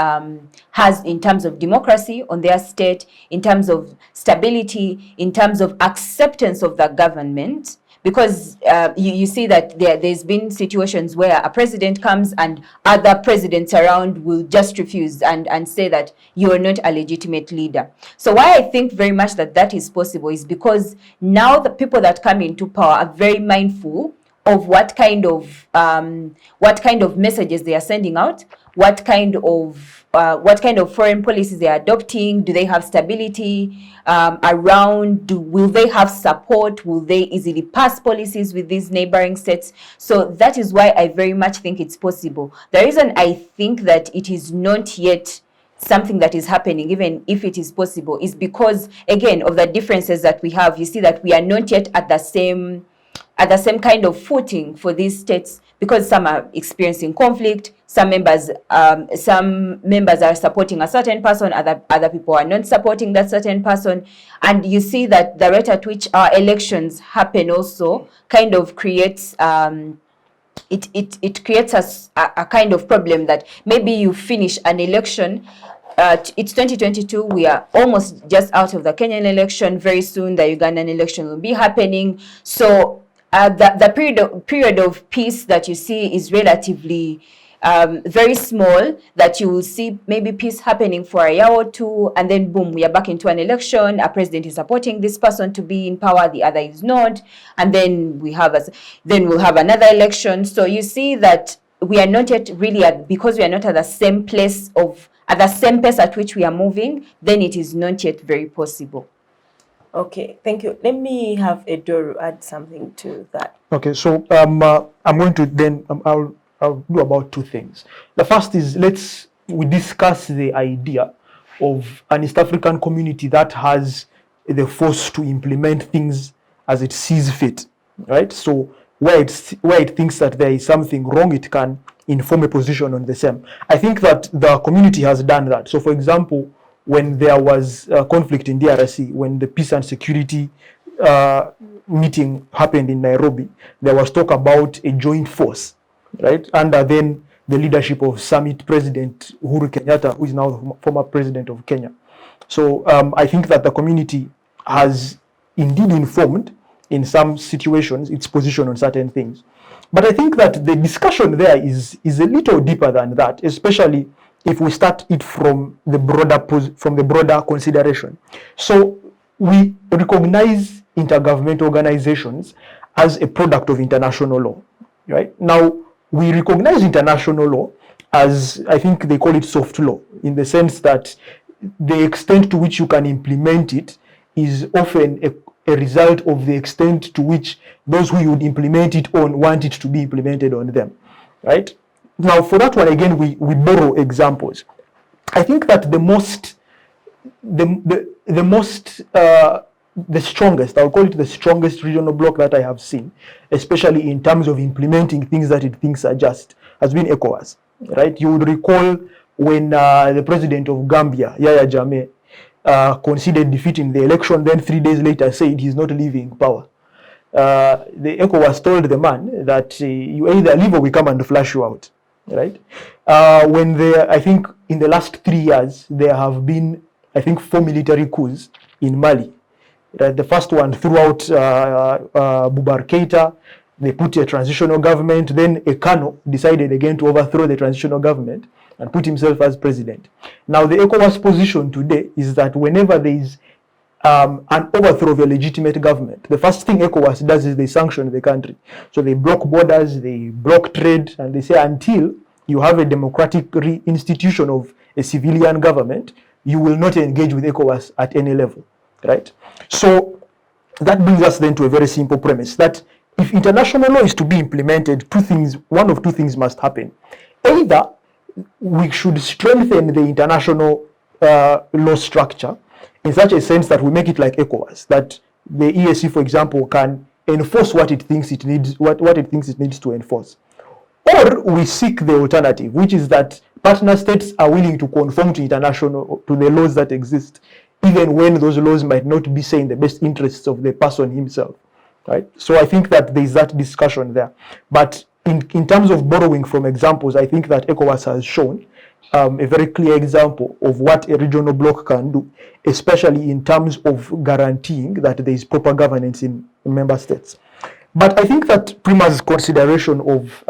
has in terms of democracy on their state, in terms of stability, in terms of acceptance of the government. Because you see that there's been situations where a president comes and other presidents around will just refuse and say that you are not a legitimate leader. So why I think very much that is possible is because now the people that come into power are very mindful of what kind of messages they are sending out, what kind of foreign policies they are adopting. Do they have stability around? Will they have support? Will they easily pass policies with these neighboring states? So that is why I very much think it's possible. The reason I think that it is not yet something that is happening, even if it is possible, is because, again, of the differences that we have. You see that we are not yet at the same kind of footing for these states, because some are experiencing conflict, some members are supporting a certain person, other people are not supporting that certain person. And you see that the rate at which our elections happen also kind of creates it creates a kind of problem that maybe you finish an election. It's 2022. We are almost just out of the Kenyan election. Very soon, the Ugandan election will be happening. So the period of peace that you see is relatively very small, that you will see maybe peace happening for a year or two, and then boom, we are back into an election. A president is supporting this person to be in power, the other is not, and then we'll have another election. So you see that we are not yet really because we are not at the same place at the same pace at which we are moving, then it is not yet very possible. Okay, thank you. Let me have Edoru add something to that. Okay, so I'm going to then I'll do about two things. The first is we discuss the idea of an East African community that has the force to implement things as it sees fit, right? So where it thinks that there is something wrong, it can inform a position on the same. I think that the community has done that. So for example, when there was a conflict in DRC, when the peace and security meeting happened in Nairobi, there was talk about a joint force, right? Under then the leadership of Summit President Uhuru Kenyatta, who is now the former president of Kenya. So I think that the community has indeed informed in some situations its position on certain things. But I think that the discussion there is a little deeper than that, especially if we start it from the broader consideration. So we recognize intergovernmental organizations as a product of international law, right? Now, we recognize international law as, I think they call it soft law, in the sense that the extent to which you can implement it is often a result of the extent to which those who you would implement it on want it to be implemented on them, right? Now, for that one, again, we borrow examples. I think that the strongest, I'll call it the strongest regional bloc that I have seen, especially in terms of implementing things that it thinks are just, has been ECOWAS, right? You would recall when the president of Gambia, Yahya Jammeh, conceded defeat in the election, then 3 days later said he's not leaving power. The ECOWAS told the man that you either leave or we come and flush you out, right? I think in the last 3 years, there have been, I think, 4 military coups in Mali. Right? The first one throughout Bubar Keita, they put a transitional government, then a Kano decided again to overthrow the transitional government and put himself as president. Now, the ECOWAS position today is that whenever there is an overthrow of a legitimate government, the first thing ECOWAS does is they sanction the country. So they block borders, they block trade, and they say until you have a democratic reinstitution of a civilian government, you will not engage with ECOWAS at any level, right? So that brings us then to a very simple premise that if international law is to be implemented, one of two things must happen. Either we should strengthen the international law structure in such a sense that we make it like ECOWAS, that the EAC, for example, can enforce what it thinks it needs, what it thinks it needs to enforce. Or we seek the alternative, which is that partner states are willing to conform to the laws that exist, even when those laws might not be, say, in the best interests of the person himself, right? So I think that there is that discussion there. But in terms of borrowing from examples, I think that ECOWAS has shown a very clear example of what a regional bloc can do, especially in terms of guaranteeing that there is proper governance in member states. But I think that Primah's consideration of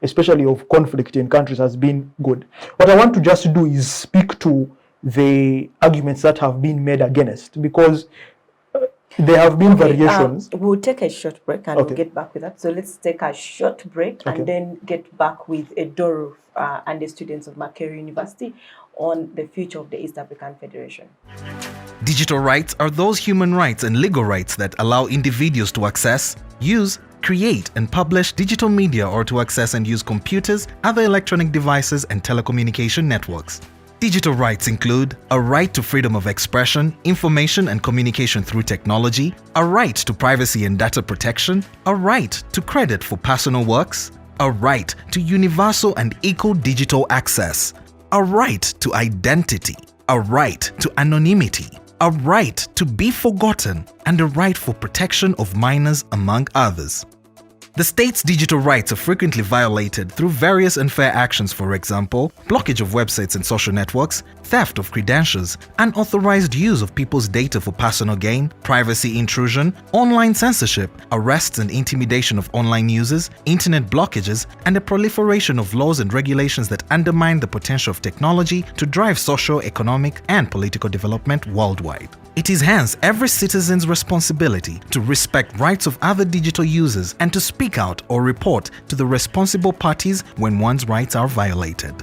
especially of conflict in countries has been good. What I want to just do is speak to the arguments that have been made against, because there have been variations. We'll take a short break and we'll get back with that. So let's take a short break and then get back with Edoru and the students of Makerere University on the future of the East African Federation. Digital rights are those human rights and legal rights that allow individuals to access, use, create and publish digital media or to access and use computers, other electronic devices and telecommunication networks. Digital rights include a right to freedom of expression, information and communication through technology, a right to privacy and data protection, a right to credit for personal works, a right to universal and equal digital access, a right to identity, a right to anonymity, a right to be forgotten, and a right for protection of minors, among others. The state's digital rights are frequently violated through various unfair actions, for example, blockage of websites and social networks, theft of credentials, unauthorized use of people's data for personal gain, privacy intrusion, online censorship, arrests and intimidation of online users, internet blockages, and the proliferation of laws and regulations that undermine the potential of technology to drive social, economic, and political development worldwide. It is hence every citizen's responsibility to respect rights of other digital users and to speak out or report to the responsible parties when one's rights are violated.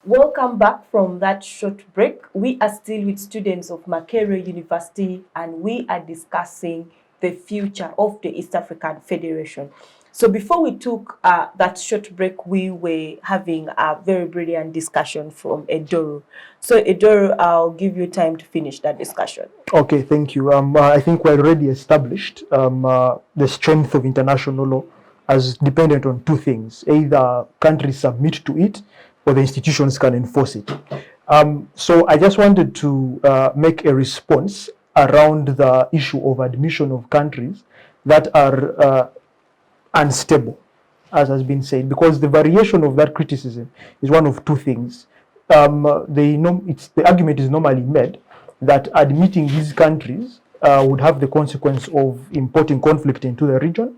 Welcome back from that short break. We are still with students of Makerere University and we are discussing the future of the East African Federation. So before we took that short break, we were having a very brilliant discussion from Edoru. So Edoru, I'll give you time to finish that discussion. Okay, thank you. I think we already established the strength of international law as dependent on two things: either countries submit to it, or the institutions can enforce it. So I just wanted to make a response around the issue of admission of countries that are unstable, as has been said, because the variation of that criticism is one of two things. The argument is normally made that admitting these countries would have the consequence of importing conflict into the region,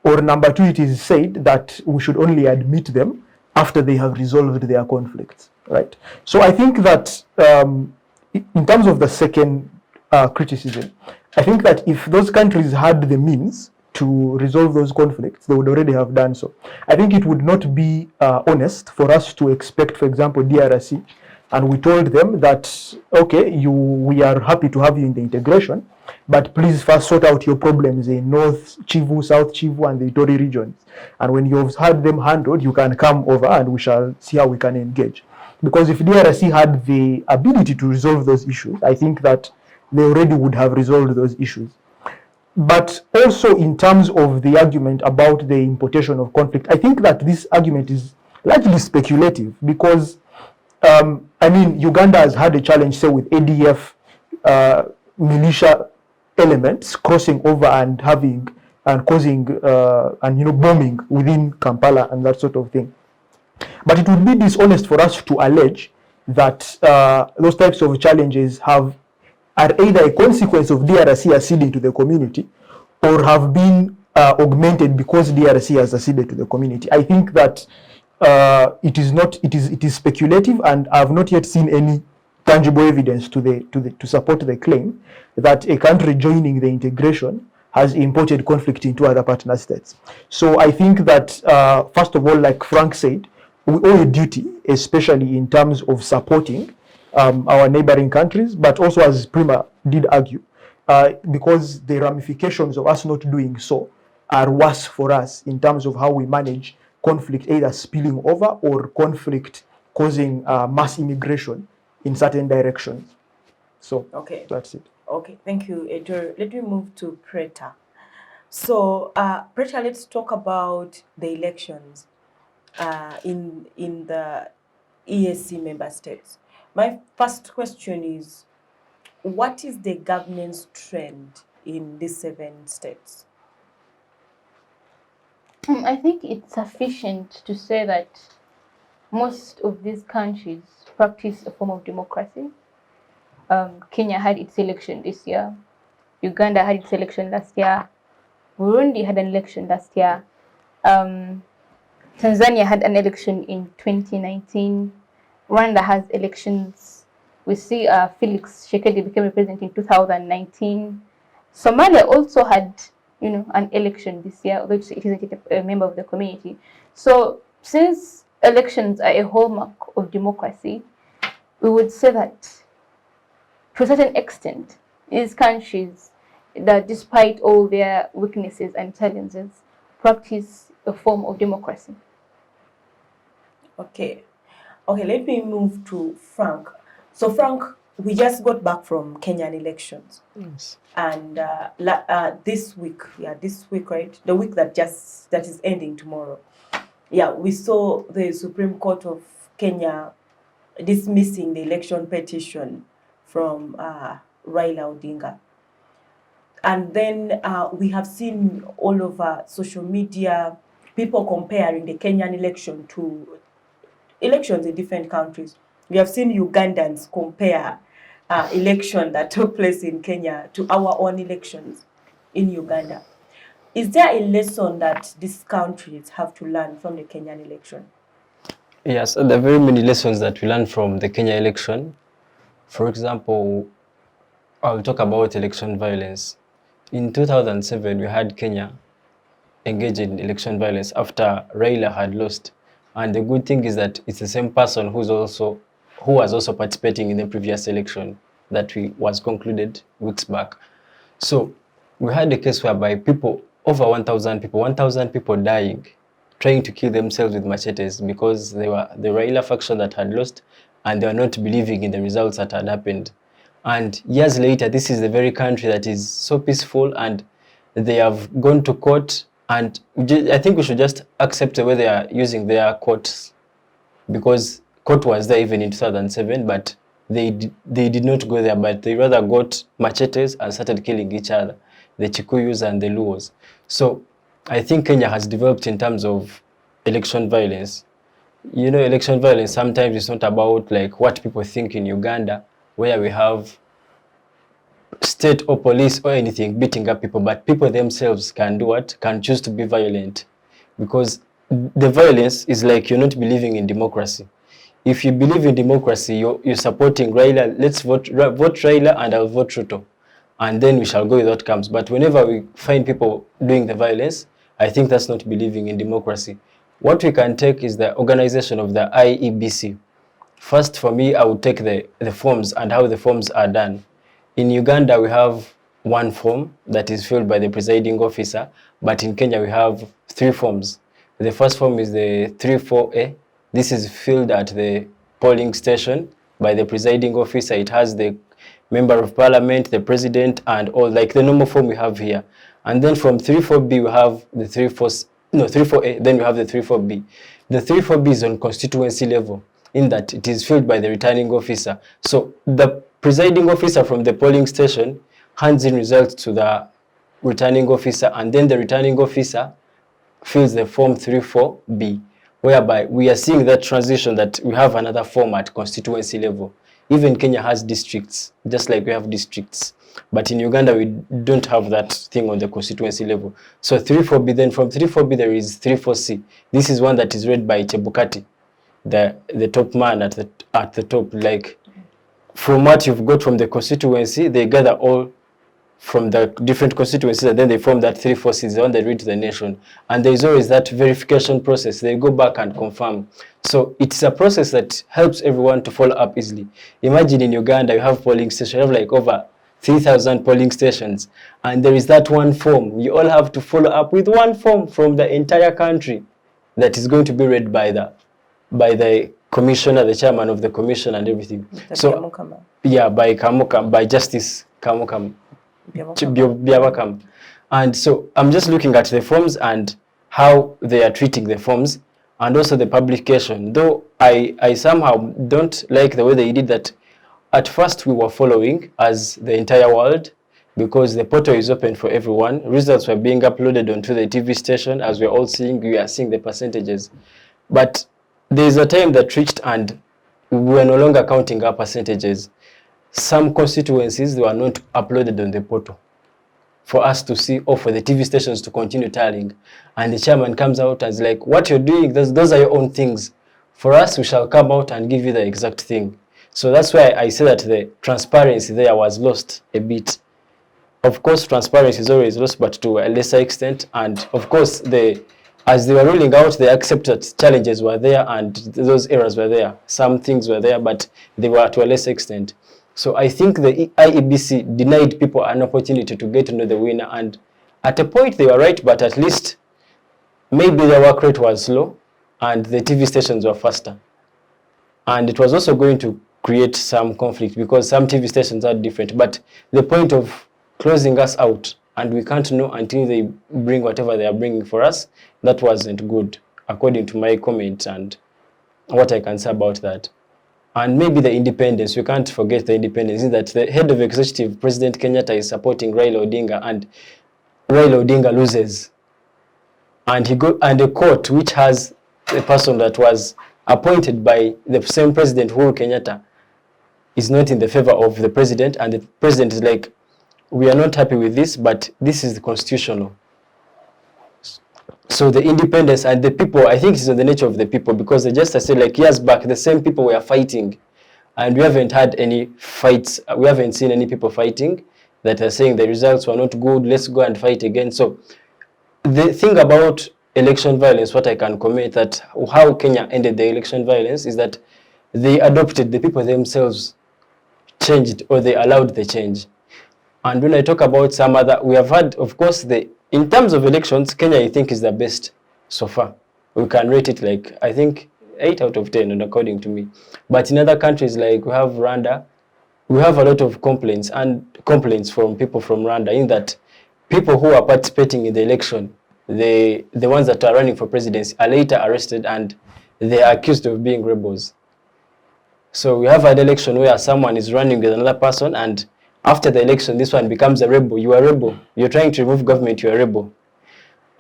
or number two, it is said that we should only admit them after they have resolved their conflicts, right? So I think that in terms of the second criticism, I think that if those countries had the means to resolve those conflicts, they would already have done so. I think it would not be honest for us to expect, for example, DRC, and we told them that, okay, we are happy to have you in the integration, but please first sort out your problems in North Kivu, South Kivu, and the Ituri regions. And when you've had them handled, you can come over and we shall see how we can engage. Because if DRC had the ability to resolve those issues, I think that they already would have resolved those issues. But also in terms of the argument about the importation of conflict, I think that this argument is largely speculative because, I mean, Uganda has had a challenge, say, with ADF militia elements crossing over and causing bombing within Kampala and that sort of thing. But it would be dishonest for us to allege that those types of challenges are either a consequence of DRC acceding to the community or have been augmented because DRC has acceded to the community. I think that it is speculative, and I have not yet seen any tangible evidence to support the claim that a country joining the integration has imported conflict into other partner states. So I think that first of all, like Frank said, we owe a duty, especially in terms of supporting our neighboring countries, but also, as Primah did argue, because the ramifications of us not doing so are worse for us in terms of how we manage conflict either spilling over or conflict causing mass immigration in certain directions. So Okay. that's it. Okay, thank you, Edoru. Let me move to Preta. So, Preta, let's talk about the elections in the EAC member states. My first question is, what is the governance trend in these 7 states? I think it's sufficient to say that most of these countries practice a form of democracy. Kenya had its election this year. Uganda had its election last year. Burundi had an election last year. Tanzania had an election in 2019. Rwanda has elections. We see Felix Tshisekedi became president in 2019. Somalia also had, an election this year, although it isn't a member of the community. So since elections are a hallmark of democracy, we would say that to a certain extent, these countries that, despite all their weaknesses and challenges, practice a form of democracy. Okay, let me move to Frank. So, Frank, we just got back from Kenyan elections. Yes. And this week, right? The week that is ending tomorrow. Yeah, we saw the Supreme Court of Kenya dismissing the election petition from Raila Odinga. And then we have seen all over social media people comparing the Kenyan election to elections in different countries. We have seen Ugandans compare election that took place in Kenya to our own elections in Uganda. Is there a lesson that these countries have to learn from the Kenyan election? Yes, there are very many lessons that we learn from the Kenya election. For example, I'll talk about election violence. In 2007, we had Kenya engage in election violence after Raila had lost. And the good thing is that it's the same person who was also participating in the previous election that was concluded weeks back. So we had a case whereby people, over 1,000 people dying, trying to kill themselves with machetes because they were the Raila faction that had lost and they were not believing in the results that had happened. And years later, this is the very country that is so peaceful, and they have gone to court, and I think we should just accept the way they are using their courts, because court was there even in 2007, but they did not go there, but they rather got machetes and started killing each other, the Chikuyus and the Luos. So I think Kenya has developed in terms of election violence. You know, election violence sometimes is not about like what people think in Uganda, where we have state or police or anything beating up people, but people themselves can do what? Can choose to be violent, because the violence is like you're not believing in democracy. If you believe in democracy, you're supporting Raila. Let's vote Raila and I'll vote Ruto, and then we shall go with what comes. But whenever we find people doing the violence, I think that's not believing in democracy. What we can take is the organization of the IEBC. First, for me, I would take the forms and how the forms are done. In Uganda, we have one form that is filled by the presiding officer, but in Kenya, we have 3 forms. The first form is the 34A. This is filled at the polling station by the presiding officer. It has the member of parliament, the president, and all, like the normal form we have here. And then from 34B, we have the 34A, then we have the 34B. The 34B is on constituency level, in that it is filled by the returning officer. So the presiding officer from the polling station hands in results to the returning officer, and then the returning officer fills the form 34B, whereby we are seeing that transition, that we have another form at constituency level. Even Kenya has districts, just like we have districts. But in Uganda, we don't have that thing on the constituency level. So 34B, then from 34B, there is 34C. This is one that is read by Chebukati, the top man at the top. Like, from what you've got from the constituency, they gather all from the different constituencies, and then they form that 34C, the one they read to the nation. And there is always that verification process. They go back and confirm. So it's a process that helps everyone to follow up easily. Imagine in Uganda, you have polling stations, you have like over 3,000 polling stations, and there is that one form. You all have to follow up with one form from the entire country that is going to be read by the commissioner, the chairman of the commission, and everything. So yeah, by Justice Kamukam. And so I'm just looking at the forms and how they are treating the forms, and also the publication. Though I somehow don't like the way they did that. At first, we were following as the entire world, because the portal is open for everyone. Results were being uploaded onto the TV station, as we're all seeing. We are seeing the percentages. But there's a time that reached and we're no longer counting our percentages. Some constituencies, they were not uploaded on the portal for us to see, or for the TV stations to continue tallying. And the chairman comes out and is like, what you're doing, those are your own things. For us, we shall come out and give you the exact thing. So that's why I say that the transparency there was lost a bit. Of course, transparency is always lost, but to a lesser extent. And of course, as they were rolling out, they accepted that challenges were there and those errors were there. Some things were there, but they were to a lesser extent. So I think the IEBC denied people an opportunity to get to know the winner. And at a point, they were right, but at least maybe the work rate was slow and the TV stations were faster. And it was also going to create some conflict, because some TV stations are different. But the point of closing us out, and we can't know until they bring whatever they are bringing for us, that wasn't good, according to my comment and what I can say about that. And maybe the independence, we can't forget the independence, is that the head of executive, President Kenyatta, is supporting Raila Odinga, and Raila Odinga loses. And the court, which has a person that was appointed by the same president, Uhuru Kenyatta, is not in the favor of the president, and the president is like, we are not happy with this, but this is constitutional. So the independence and the people, I think it's in the nature of the people, because the justice said, like years back, the same people were fighting, and we haven't had any fights. We haven't seen any people fighting that are saying the results were not good, let's go and fight again. So the thing about election violence, what I can comment, that how Kenya ended the election violence is that they adopted, the people themselves changed, or they allowed the change. And when I talk about some other, we have had, of course, in terms of elections, Kenya, I think, is the best so far. We can rate it like, I think, 8 out of 10, and according to me. But in other countries, like we have Rwanda, we have a lot of complaints from people from Rwanda, in that people who are participating in the election, the ones that are running for presidency, are later arrested and they are accused of being rebels. So we have an election where someone is running with another person, and after the election, this one becomes a rebel. You are a rebel. You're trying to remove government, you're a rebel.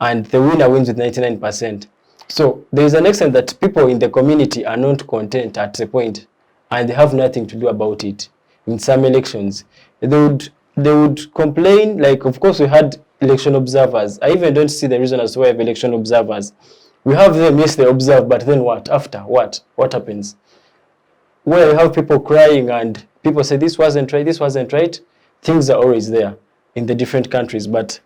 And the winner wins with 99%. So there is an extent that people in the community are not content at a point, and they have nothing to do about it. In some elections, they would complain, like, of course we had election observers. I even don't see the reason as to why we have election observers. We have them, yes, they observe, but then what? After, what? What happens? Where you have people crying and people say this wasn't right, things are always there in the different countries. But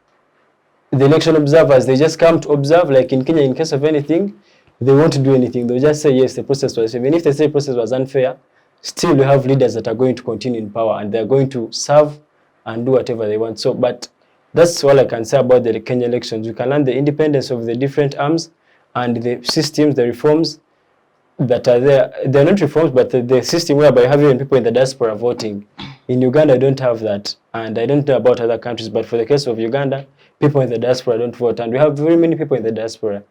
the election observers, they just come to observe, like in Kenya, in case of anything, they won't do anything. They'll just say, yes, the process was, even if they say the process was unfair, still you have leaders that are going to continue in power and they're going to serve and do whatever they want. So, but that's all I can say about the Kenya elections. You can learn the independence of the different arms and the systems, the reforms that are there. They're not reforms, but the system whereby you have even people in the diaspora voting. In Uganda, I don't have that, and I don't know about other countries, but for the case of Uganda, people in the diaspora don't vote, and we have very many people in the diaspora.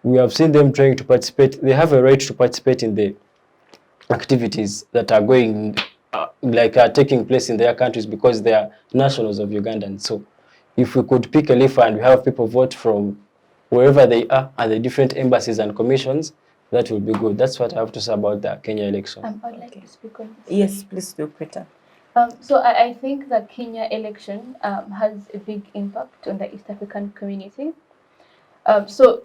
We have seen them trying to participate. They have a right to participate in the activities that are going, taking place in their countries, because they are nationals of Uganda. And so if we could pick a leaf and we have people vote from wherever they are at the different embassies and commissions, that will be good. That's what I have to say about the Kenya election. I'd like to speak on this. Yes, please do, Preta. So I think the Kenya election has a big impact on the East African community. So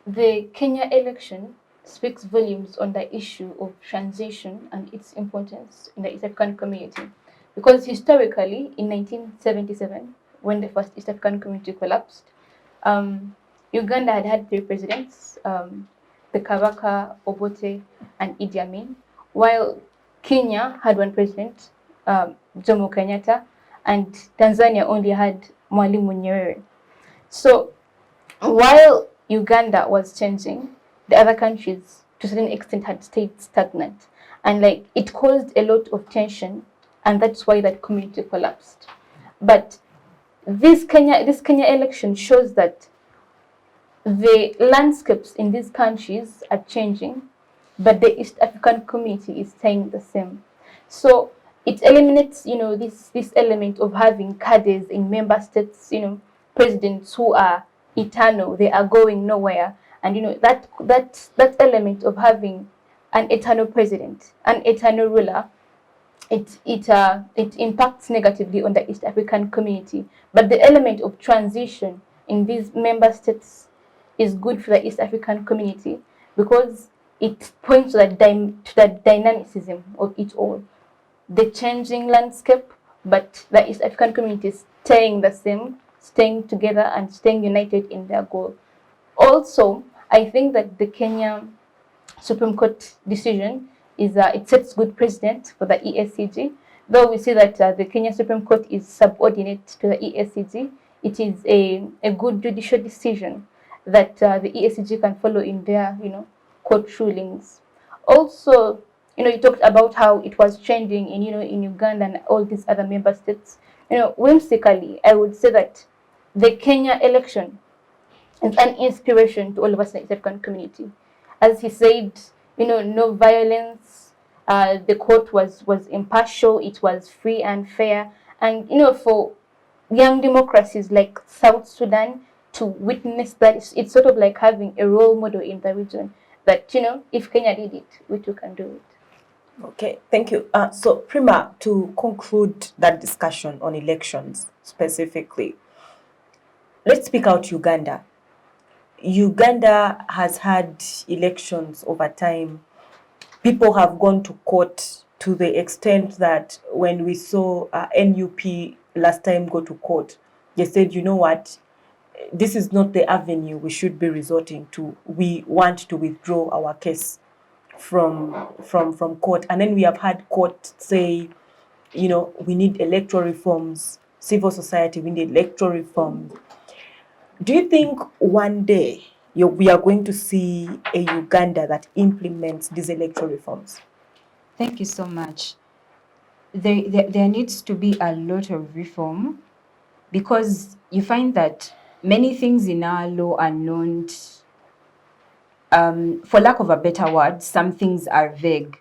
the Kenya election speaks volumes on the issue of transition and its importance in the East African community. Because historically, in 1977, when the first East African community collapsed, Uganda had 3 presidents, the Kabaka, Obote, and Idi Amin, while Kenya had 1 president, Jomo Kenyatta, and Tanzania only had Mwalimu Nyerere. So while Uganda was changing, the other countries to a certain extent had stayed stagnant, and it caused a lot of tension, and that's why that community collapsed. But this Kenya election shows that the landscapes in these countries are changing, but the East African community is staying the same. So it eliminates, this element of having cadres in member states, presidents who are eternal, they are going nowhere. And that element of having an eternal president, an eternal ruler, it impacts negatively on the East African community. But the element of transition in these member states is good for the East African community, because it points to the dynamicism of it all. The changing landscape, but the East African community is staying the same, staying together and staying united in their goal. Also, I think that the Kenya Supreme Court decision it sets good precedent for the ESCG. Though we see that the Kenya Supreme Court is subordinate to the ESCG, it is a good judicial decision that the ESCG can follow in their court rulings. Also, you talked about how it was trending in Uganda and all these other member states. Whimsically, I would say that the Kenya election is an inspiration to all of us in the East African community. As he said, no violence. The court was impartial. It was free and fair. And for young democracies like South Sudan to witness that, it's sort of like having a role model in the region. That if Kenya did it, we too can do it. Okay, thank you. So, Primah, to conclude that discussion on elections specifically, let's speak out Uganda. Uganda has had elections over time. People have gone to court to the extent that when we saw NUP last time go to court, they said, you know what, this is not the avenue we should be resorting to. We want to withdraw our case from court. And then we have had court say, we need electoral reforms civil society, we need electoral reforms. Do you think one day we are going to see a Uganda that implements these electoral reforms? Thank you so much. There needs to be a lot of reform, because you find that many things in our law are not, for lack of a better word, some things are vague.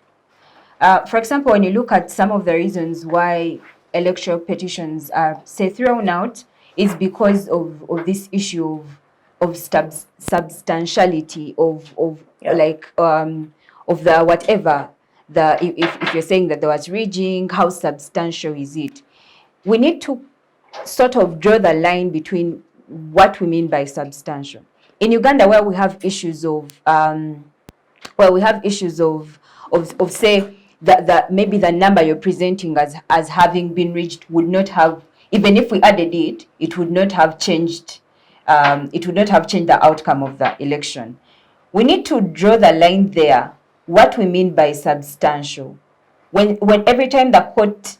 For example, when you look at some of the reasons why electoral petitions are, say, thrown out, is because of this issue of substantiality of Yeah. like of the whatever, the if you're saying that there was rigging, how substantial is it? We need to sort of draw the line between what we mean by substantial. In Uganda, where we have issues of say that maybe the number you're presenting as having been reached would not have, even if we added it, it would not have changed the outcome of the election. We need to draw the line there, what we mean by substantial. When every time the court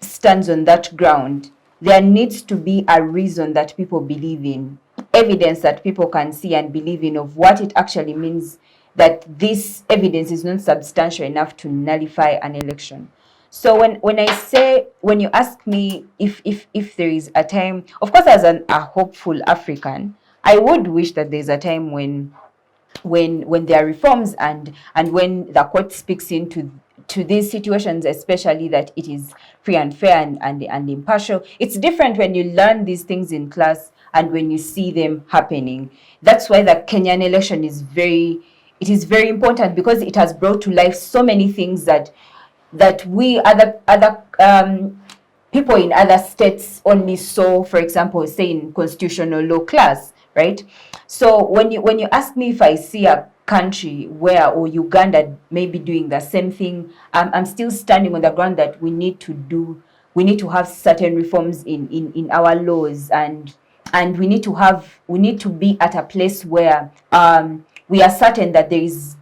stands on that ground, there needs to be a reason that people believe in, evidence that people can see and believe in of what it actually means, that this evidence is not substantial enough to nullify an election. So when you ask me if there is a time, of course, as a hopeful African, I would wish that there's a time when there are reforms and when the court speaks into these situations, especially that it is free and fair and impartial. It's different when you learn these things in class and when you see them happening. That's why the Kenyan election is very important, because it has brought to life so many things that we other people in other states only saw, for example, say in constitutional law class, right? So when you ask me if I see a country or Uganda maybe doing the same thing, I'm still standing on the ground that we need to have certain reforms in our laws, and we need to be at a place where we are certain that there is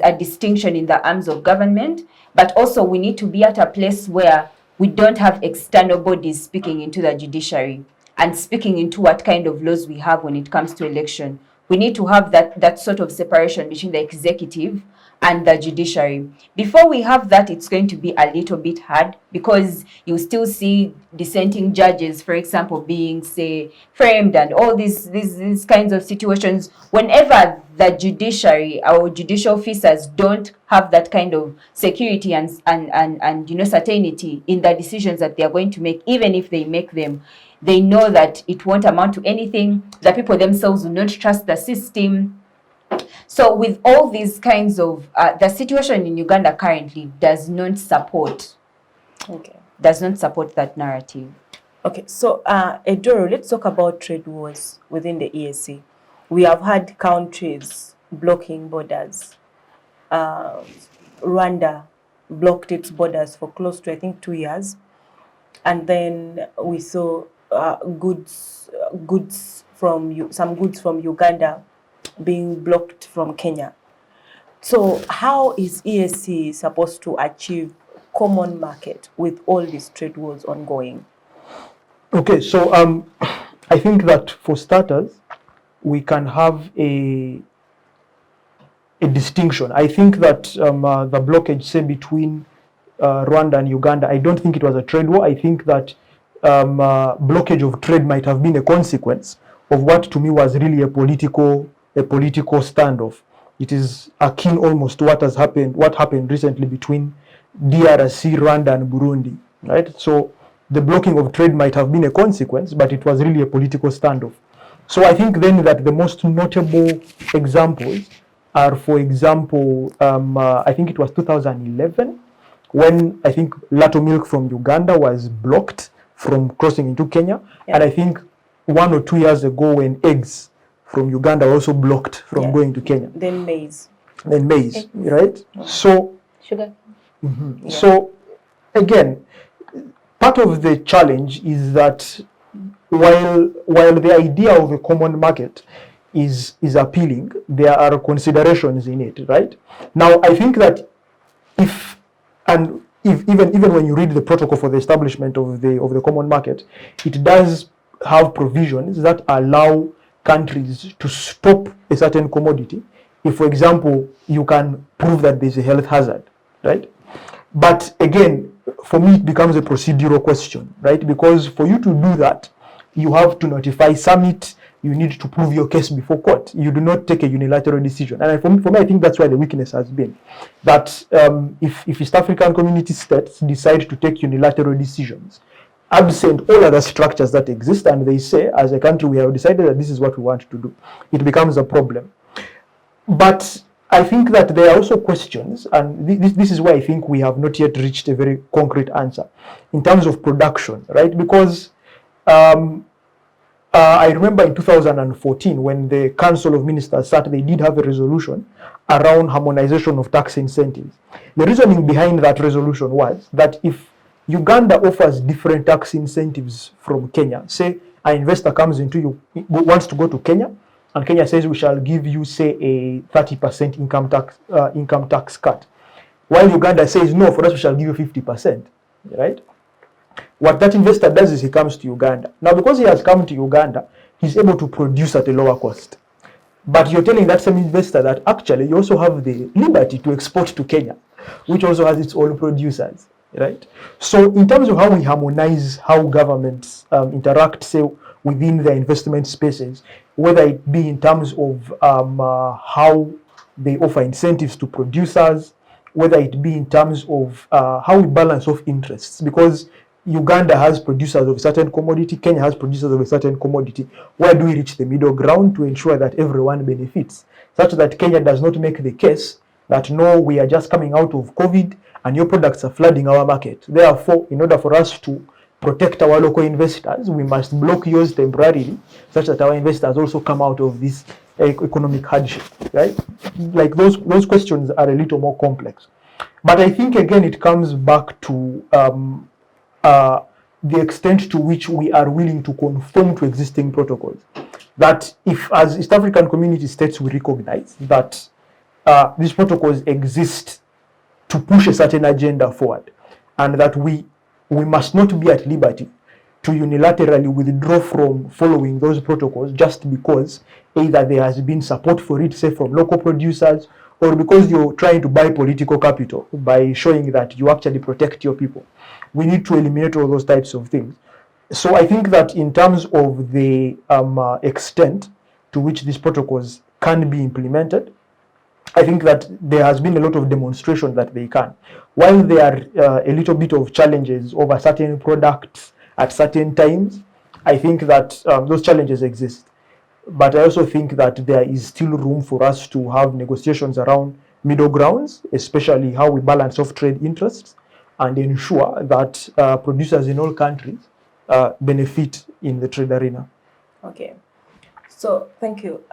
a distinction in the arms of government, but also we need to be at a place where we don't have external bodies speaking into the judiciary and speaking into what kind of laws we have when it comes to election. We need to have that sort of separation between the executive and the judiciary. Before we have that, it's going to be a little bit hard, because you still see dissenting judges, for example, being, say, framed, and all these kinds of situations. Whenever the judiciary or judicial officers don't have that kind of security and certainty in the decisions that they are going to make, even if they make them, they know that it won't amount to anything. The people themselves will not trust the system. So with all these kinds of, the situation in Uganda currently does not support that narrative. Okay, so Edoru, let's talk about trade wars within the EAC. We have had countries blocking borders. Rwanda blocked its borders for close to, I think, 2 years. And then we saw some goods from Uganda being blocked from Kenya. So how is EAC supposed to achieve common market with all these trade wars ongoing? Okay, so I think that for starters, we can have a distinction. I think that the blockage, say, between Rwanda and Uganda, I don't think it was a trade war. I think that blockage of trade might have been a consequence of what to me was really a political standoff. It is akin almost to what happened recently between DRC, Rwanda, and Burundi, right? So the blocking of trade might have been a consequence, but it was really a political standoff. So I think then that the most notable examples are, for example, I think it was 2011, when I think Lato milk from Uganda was blocked from crossing into Kenya. Yeah. And I think 1 or 2 years ago, when eggs from Uganda were also blocked from going to Kenya. Then maize, right? So sugar. Mm-hmm. Yeah. So again, part of the challenge is that while the idea of a common market is appealing, there are considerations in it, right? Now, I think that if even when you read the protocol for the establishment of the common market, it does have provisions that allow countries to stop a certain commodity if, for example, you can prove that there's a health hazard, right? But again, for me, it becomes a procedural question, right? Because for you to do that, you have to notify summit, you need to prove your case before court. You do not take a unilateral decision. And for me, I think that's why the weakness has been. That if East African community states decide to take unilateral decisions, absent all other structures that exist, and they say, as a country, we have decided that this is what we want to do, it becomes a problem. But I think that there are also questions, and this is why I think we have not yet reached a very concrete answer in terms of production, right? Because I remember in 2014 when the Council of Ministers sat, they did have a resolution around harmonization of tax incentives. The reasoning behind that resolution was that if Uganda offers different tax incentives from Kenya, say an investor comes into you, wants to go to Kenya, and Kenya says we shall give you, say, a 30% income tax cut, while Uganda says no, for us we shall give you 50%, right? What that investor does is he comes to Uganda. Now, because he has come to Uganda, he's able to produce at a lower cost. But you're telling that same investor that actually you also have the liberty to export to Kenya, which also has its own producers, right? So in terms of how we harmonize how governments interact, say, within their investment spaces, whether it be in terms of how they offer incentives to producers, whether it be in terms of how we balance off interests, because Uganda has producers of a certain commodity, Kenya has producers of a certain commodity. Where do we reach the middle ground to ensure that everyone benefits? Such that Kenya does not make the case that no, we are just coming out of COVID and your products are flooding our market. Therefore, in order for us to protect our local investors, we must block yours temporarily, such that our investors also come out of this economic hardship, right? Like those questions are a little more complex. But I think, again, it comes back to the extent to which we are willing to conform to existing protocols. That if, as East African community states, we recognize that these protocols exist to push a certain agenda forward, and that we must not be at liberty to unilaterally withdraw from following those protocols just because either there has been support for it, say from local producers, or because you're trying to buy political capital by showing that you actually protect your people. We need to eliminate all those types of things. So I think that in terms of the extent to which these protocols can be implemented, I think that there has been a lot of demonstration that they can. While there are a little bit of challenges over certain products at certain times, I think that those challenges exist. But I also think that there is still room for us to have negotiations around middle grounds, especially how we balance off trade interests and ensure that producers in all countries benefit in the trade arena. Okay. So, thank you.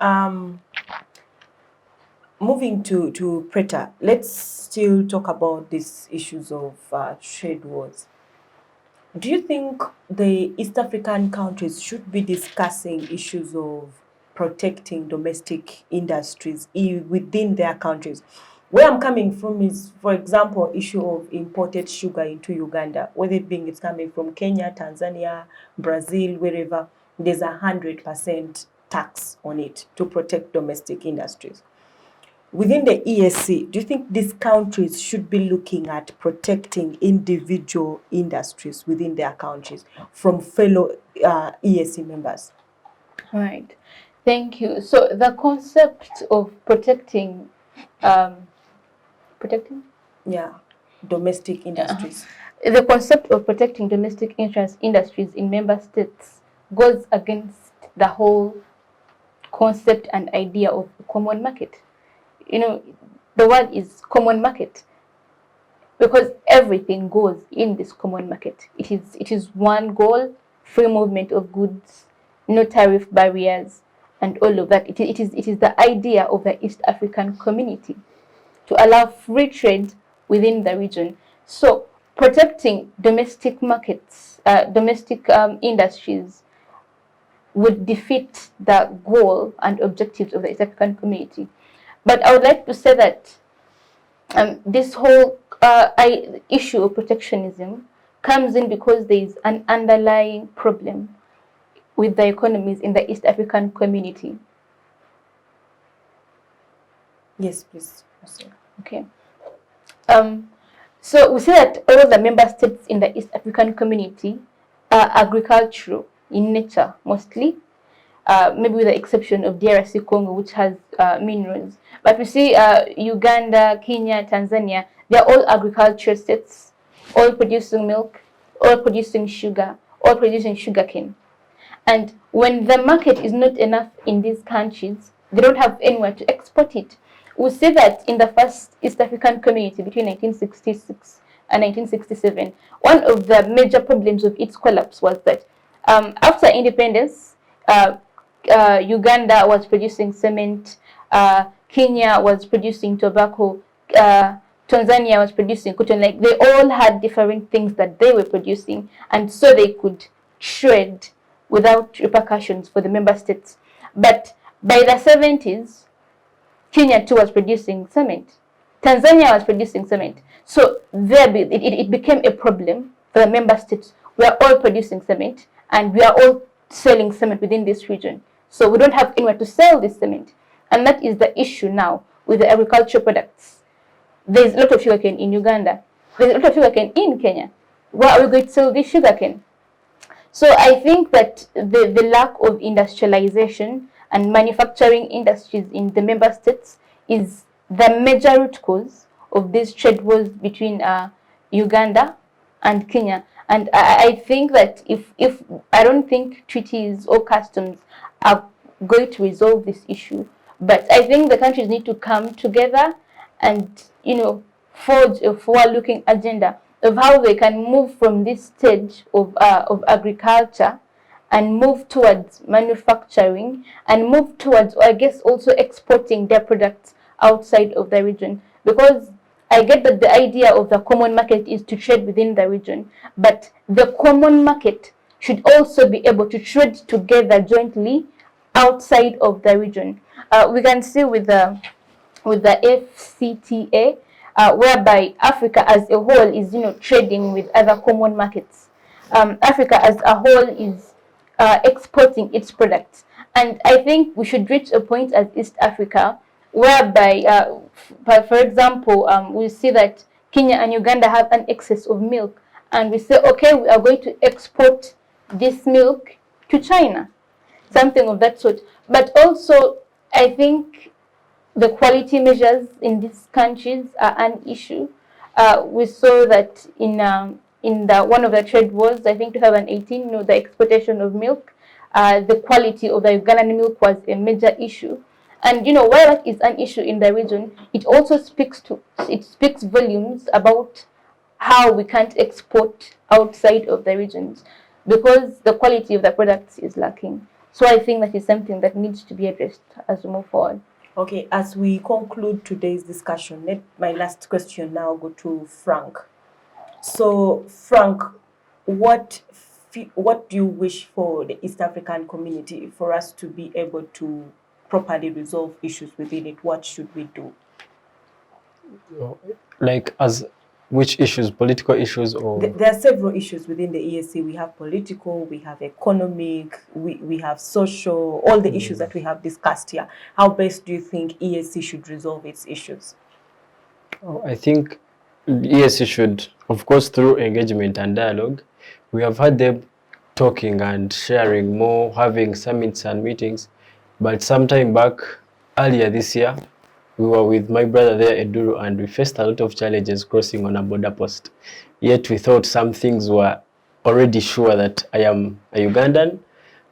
Moving to Preta, let's still talk about these issues of trade wars. Do you think the East African countries should be discussing issues of protecting domestic industries within their countries? Where I'm coming from is, for example, issue of imported sugar into Uganda, whether it being it's coming from Kenya, Tanzania, Brazil, wherever, there's 100% tax on it to protect domestic industries. Within the ESC, do you think these countries should be looking at protecting individual industries within their countries from fellow ESC members? Right. Thank you. So the concept of protecting Domestic industries. The concept of protecting domestic industries in member states goes against the whole concept and idea of the common market. You know, the word is common market because everything goes in this common market. It is one goal: free movement of goods, no tariff barriers, and all of that. It is the idea of the East African community to allow free trade within the region. So protecting domestic markets, domestic industries would defeat the goal and objectives of the East African community. But I would like to say that this whole issue of protectionism comes in because there is an underlying problem with the economies in the East African community. Yes, please. Okay. So we see that all the member states in the East African community are agricultural in nature mostly, maybe with the exception of DRC Congo, which has minerals. But we see Uganda, Kenya, Tanzania, they are all agricultural states, all producing milk, all producing sugar, all producing sugarcane. And when the market is not enough in these countries, they don't have anywhere to export it. We see that in the first East African community between 1966 and 1967, one of the major problems of its collapse was that after independence, Uganda was producing cement, Kenya was producing tobacco, Tanzania was producing cotton. Like, they all had different things that they were producing, and so they could trade without repercussions for the member states. But by the 70s, Kenya too was producing cement. Tanzania was producing cement. So it became a problem for the member states. We are all producing cement, and we are all selling cement within this region. So we don't have anywhere to sell this cement. And that is the issue now with the agricultural products. There's a lot of sugarcane in Uganda. There's a lot of sugarcane in Kenya. Where are we going to sell this sugarcane? So I think that the lack of industrialization and manufacturing industries in the member states is the major root cause of these trade wars between Uganda and Kenya. And I think that if I don't think treaties or customs are going to resolve this issue, but I think the countries need to come together and, you know, forge a forward-looking agenda of how they can move from this stage of agriculture and move towards manufacturing and move towards, or I guess, also exporting their products outside of the region. Because I get that the idea of the common market is to trade within the region, but the common market should also be able to trade together jointly outside of the region. We can see with the FCTA, whereby Africa as a whole is, you know, trading with other common markets. Africa as a whole is exporting its products, and I think we should reach a point as East Africa whereby, for example, we see that Kenya and Uganda have an excess of milk, and we say, okay, we are going to export this milk to China, something of that sort. But also, I think the quality measures in these countries are an issue. We saw that in one of the trade wars, I think 2018, you know, the exportation of milk, the quality of the Ugandan milk was a major issue. And, you know, while that is an issue in the region, it also speaks volumes about how we can't export outside of the regions because the quality of the products is lacking. So I think that is something that needs to be addressed as we move forward. Okay, as we conclude today's discussion, let my last question now go to Frank. So, Frank, what do you wish for the East African community for us to be able to properly resolve issues within it? What should we do? Like, as which issues? Political issues, or there are several issues within the EAC. We have political, we have economic, we have social, all the issues that we have discussed here. How best do you think EAC should resolve its issues? I think EAC should, of course, through engagement and dialogue. We have had them talking and sharing more, having summits and meetings. But sometime back, earlier this year, we were with my brother there, Edoru, and we faced a lot of challenges crossing on a border post. Yet we thought some things were already sure that I am a Ugandan,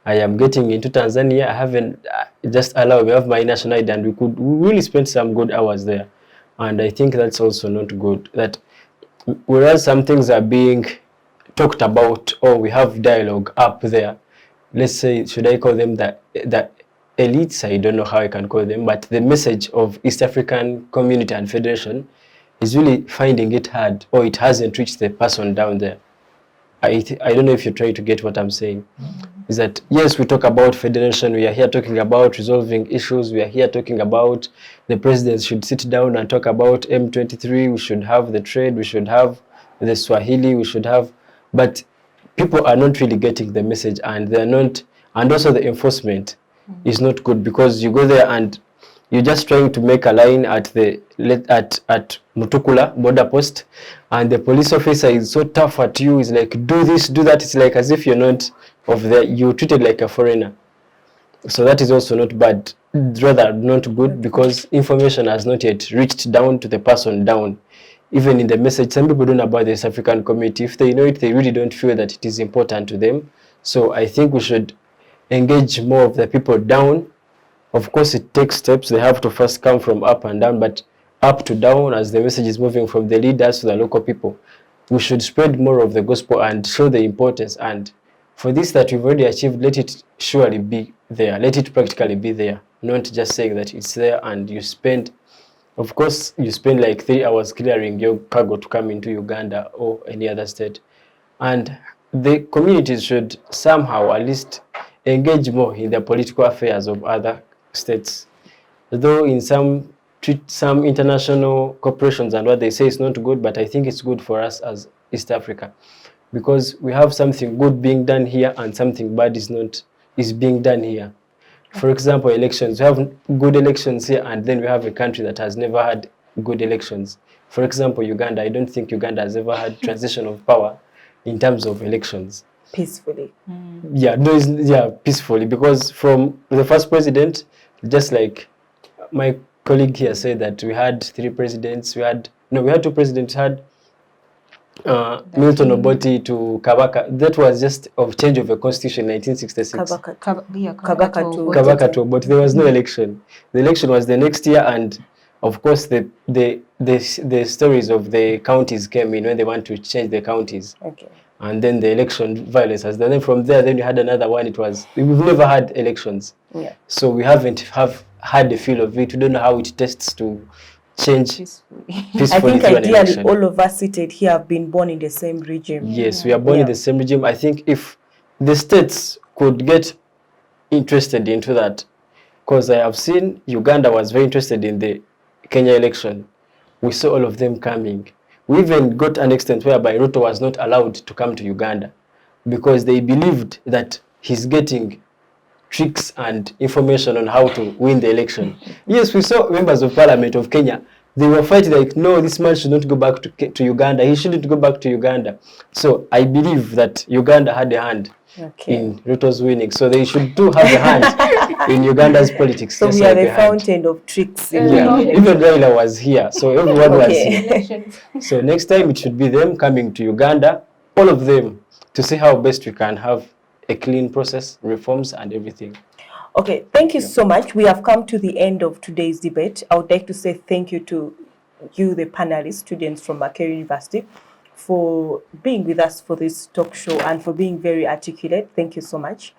I am getting into Tanzania, I haven't just allowed me to have my national ID, and we really spent some good hours there. And I think that's also not good. That whereas some things are being talked about, or we have dialogue up there, let's say, should I call them the elites? I don't know how I can call them, but the message of East African Community and Federation is really finding it hard, or it hasn't reached the person down there. I don't know if you try to get what I'm saying. Is that, yes, we talk about federation, we are here talking about resolving issues, we are here talking about the president should sit down and talk about M23, we should have the trade, we should have the Swahili, we should have, but people are not really getting the message, and they're not, and also the enforcement is not good, because you go there and you're just trying to make a line at the at Mutukula border post, and the police officer is so tough at you. Is like, do this, do that. It's like as if you're not of the, you're treated like a foreigner. So that is also not bad, rather not good, because information has not yet reached down to the person down. Even in the message, some people don't know about this African community. If they know it, they really don't feel that it is important to them. So I think we should engage more of the people down. Of course, it takes steps. They have to first come from up and down, but up to down, as the message is moving from the leaders to the local people. We should spread more of the gospel and show the importance. And for this that we've already achieved, let it surely be there. Let it practically be there. Not just saying that it's there and you spend, of course, you spend like 3 hours clearing your cargo to come into Uganda or any other state. And the communities should somehow at least engage more in the political affairs of other states. Though in some international corporations and what they say is not good, but I think it's good for us as East Africa, because we have something good being done here and something bad is being done here. For example, elections. We have good elections here, and then we have a country that has never had good elections. For example, Uganda. I don't think Uganda has ever had transition of power in terms of elections. Peacefully. Yeah, no, peacefully, because from the first president, just like my colleague here said, that we had 3 presidents. We had 2 presidents. Had Milton Obote to Kabaka. That was just of change of a constitution in 1966. Kabaka to Obote. There was no election. The election was the next year, and of course the stories of the counties came in when they want to change the counties. Okay. And then the election violence has done. Then from there, then you had another one. It was, we've never had elections. Yeah. So we haven't had the feel of it. We don't know how it tastes to change peacefully I think through an ideally election. all of us seated here have been born in the same regime. Yes, we are born in the same regime. I think if the states could get interested into that, because I have seen Uganda was very interested in the Kenya election. We saw all of them coming. We even got an extent whereby Ruto was not allowed to come to Uganda because they believed that he's getting tricks and information on how to win the election. Yes, we saw members of parliament of Kenya. They were fighting like, no, this man should not go back to Uganda. He shouldn't go back to Uganda. So I believe that Uganda had a hand in Ruto's winning. So they should do have a hand in Uganda's politics. So we are the fountain of tricks. Yeah, even Raila was here. So everyone was here. So next time it should be them coming to Uganda, all of them, to see how best we can have a clean process, reforms and everything. Okay, thank you so much. We have come to the end of today's debate. I would like to say thank you to you, the panelists, students from Makerere University, for being with us for this talk show and for being very articulate. Thank you so much.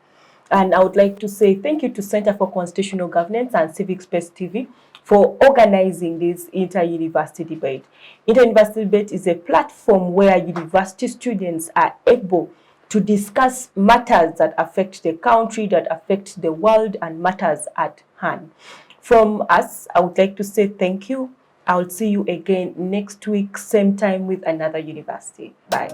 And I would like to say thank you to Center for Constitutional Governance and Civic Space TV for organizing this inter-university debate. Inter-university debate is a platform where university students are able to discuss matters that affect the country, that affect the world, and matters at hand. From us, I would like to say thank you. I will see you again next week, same time with another university. Bye.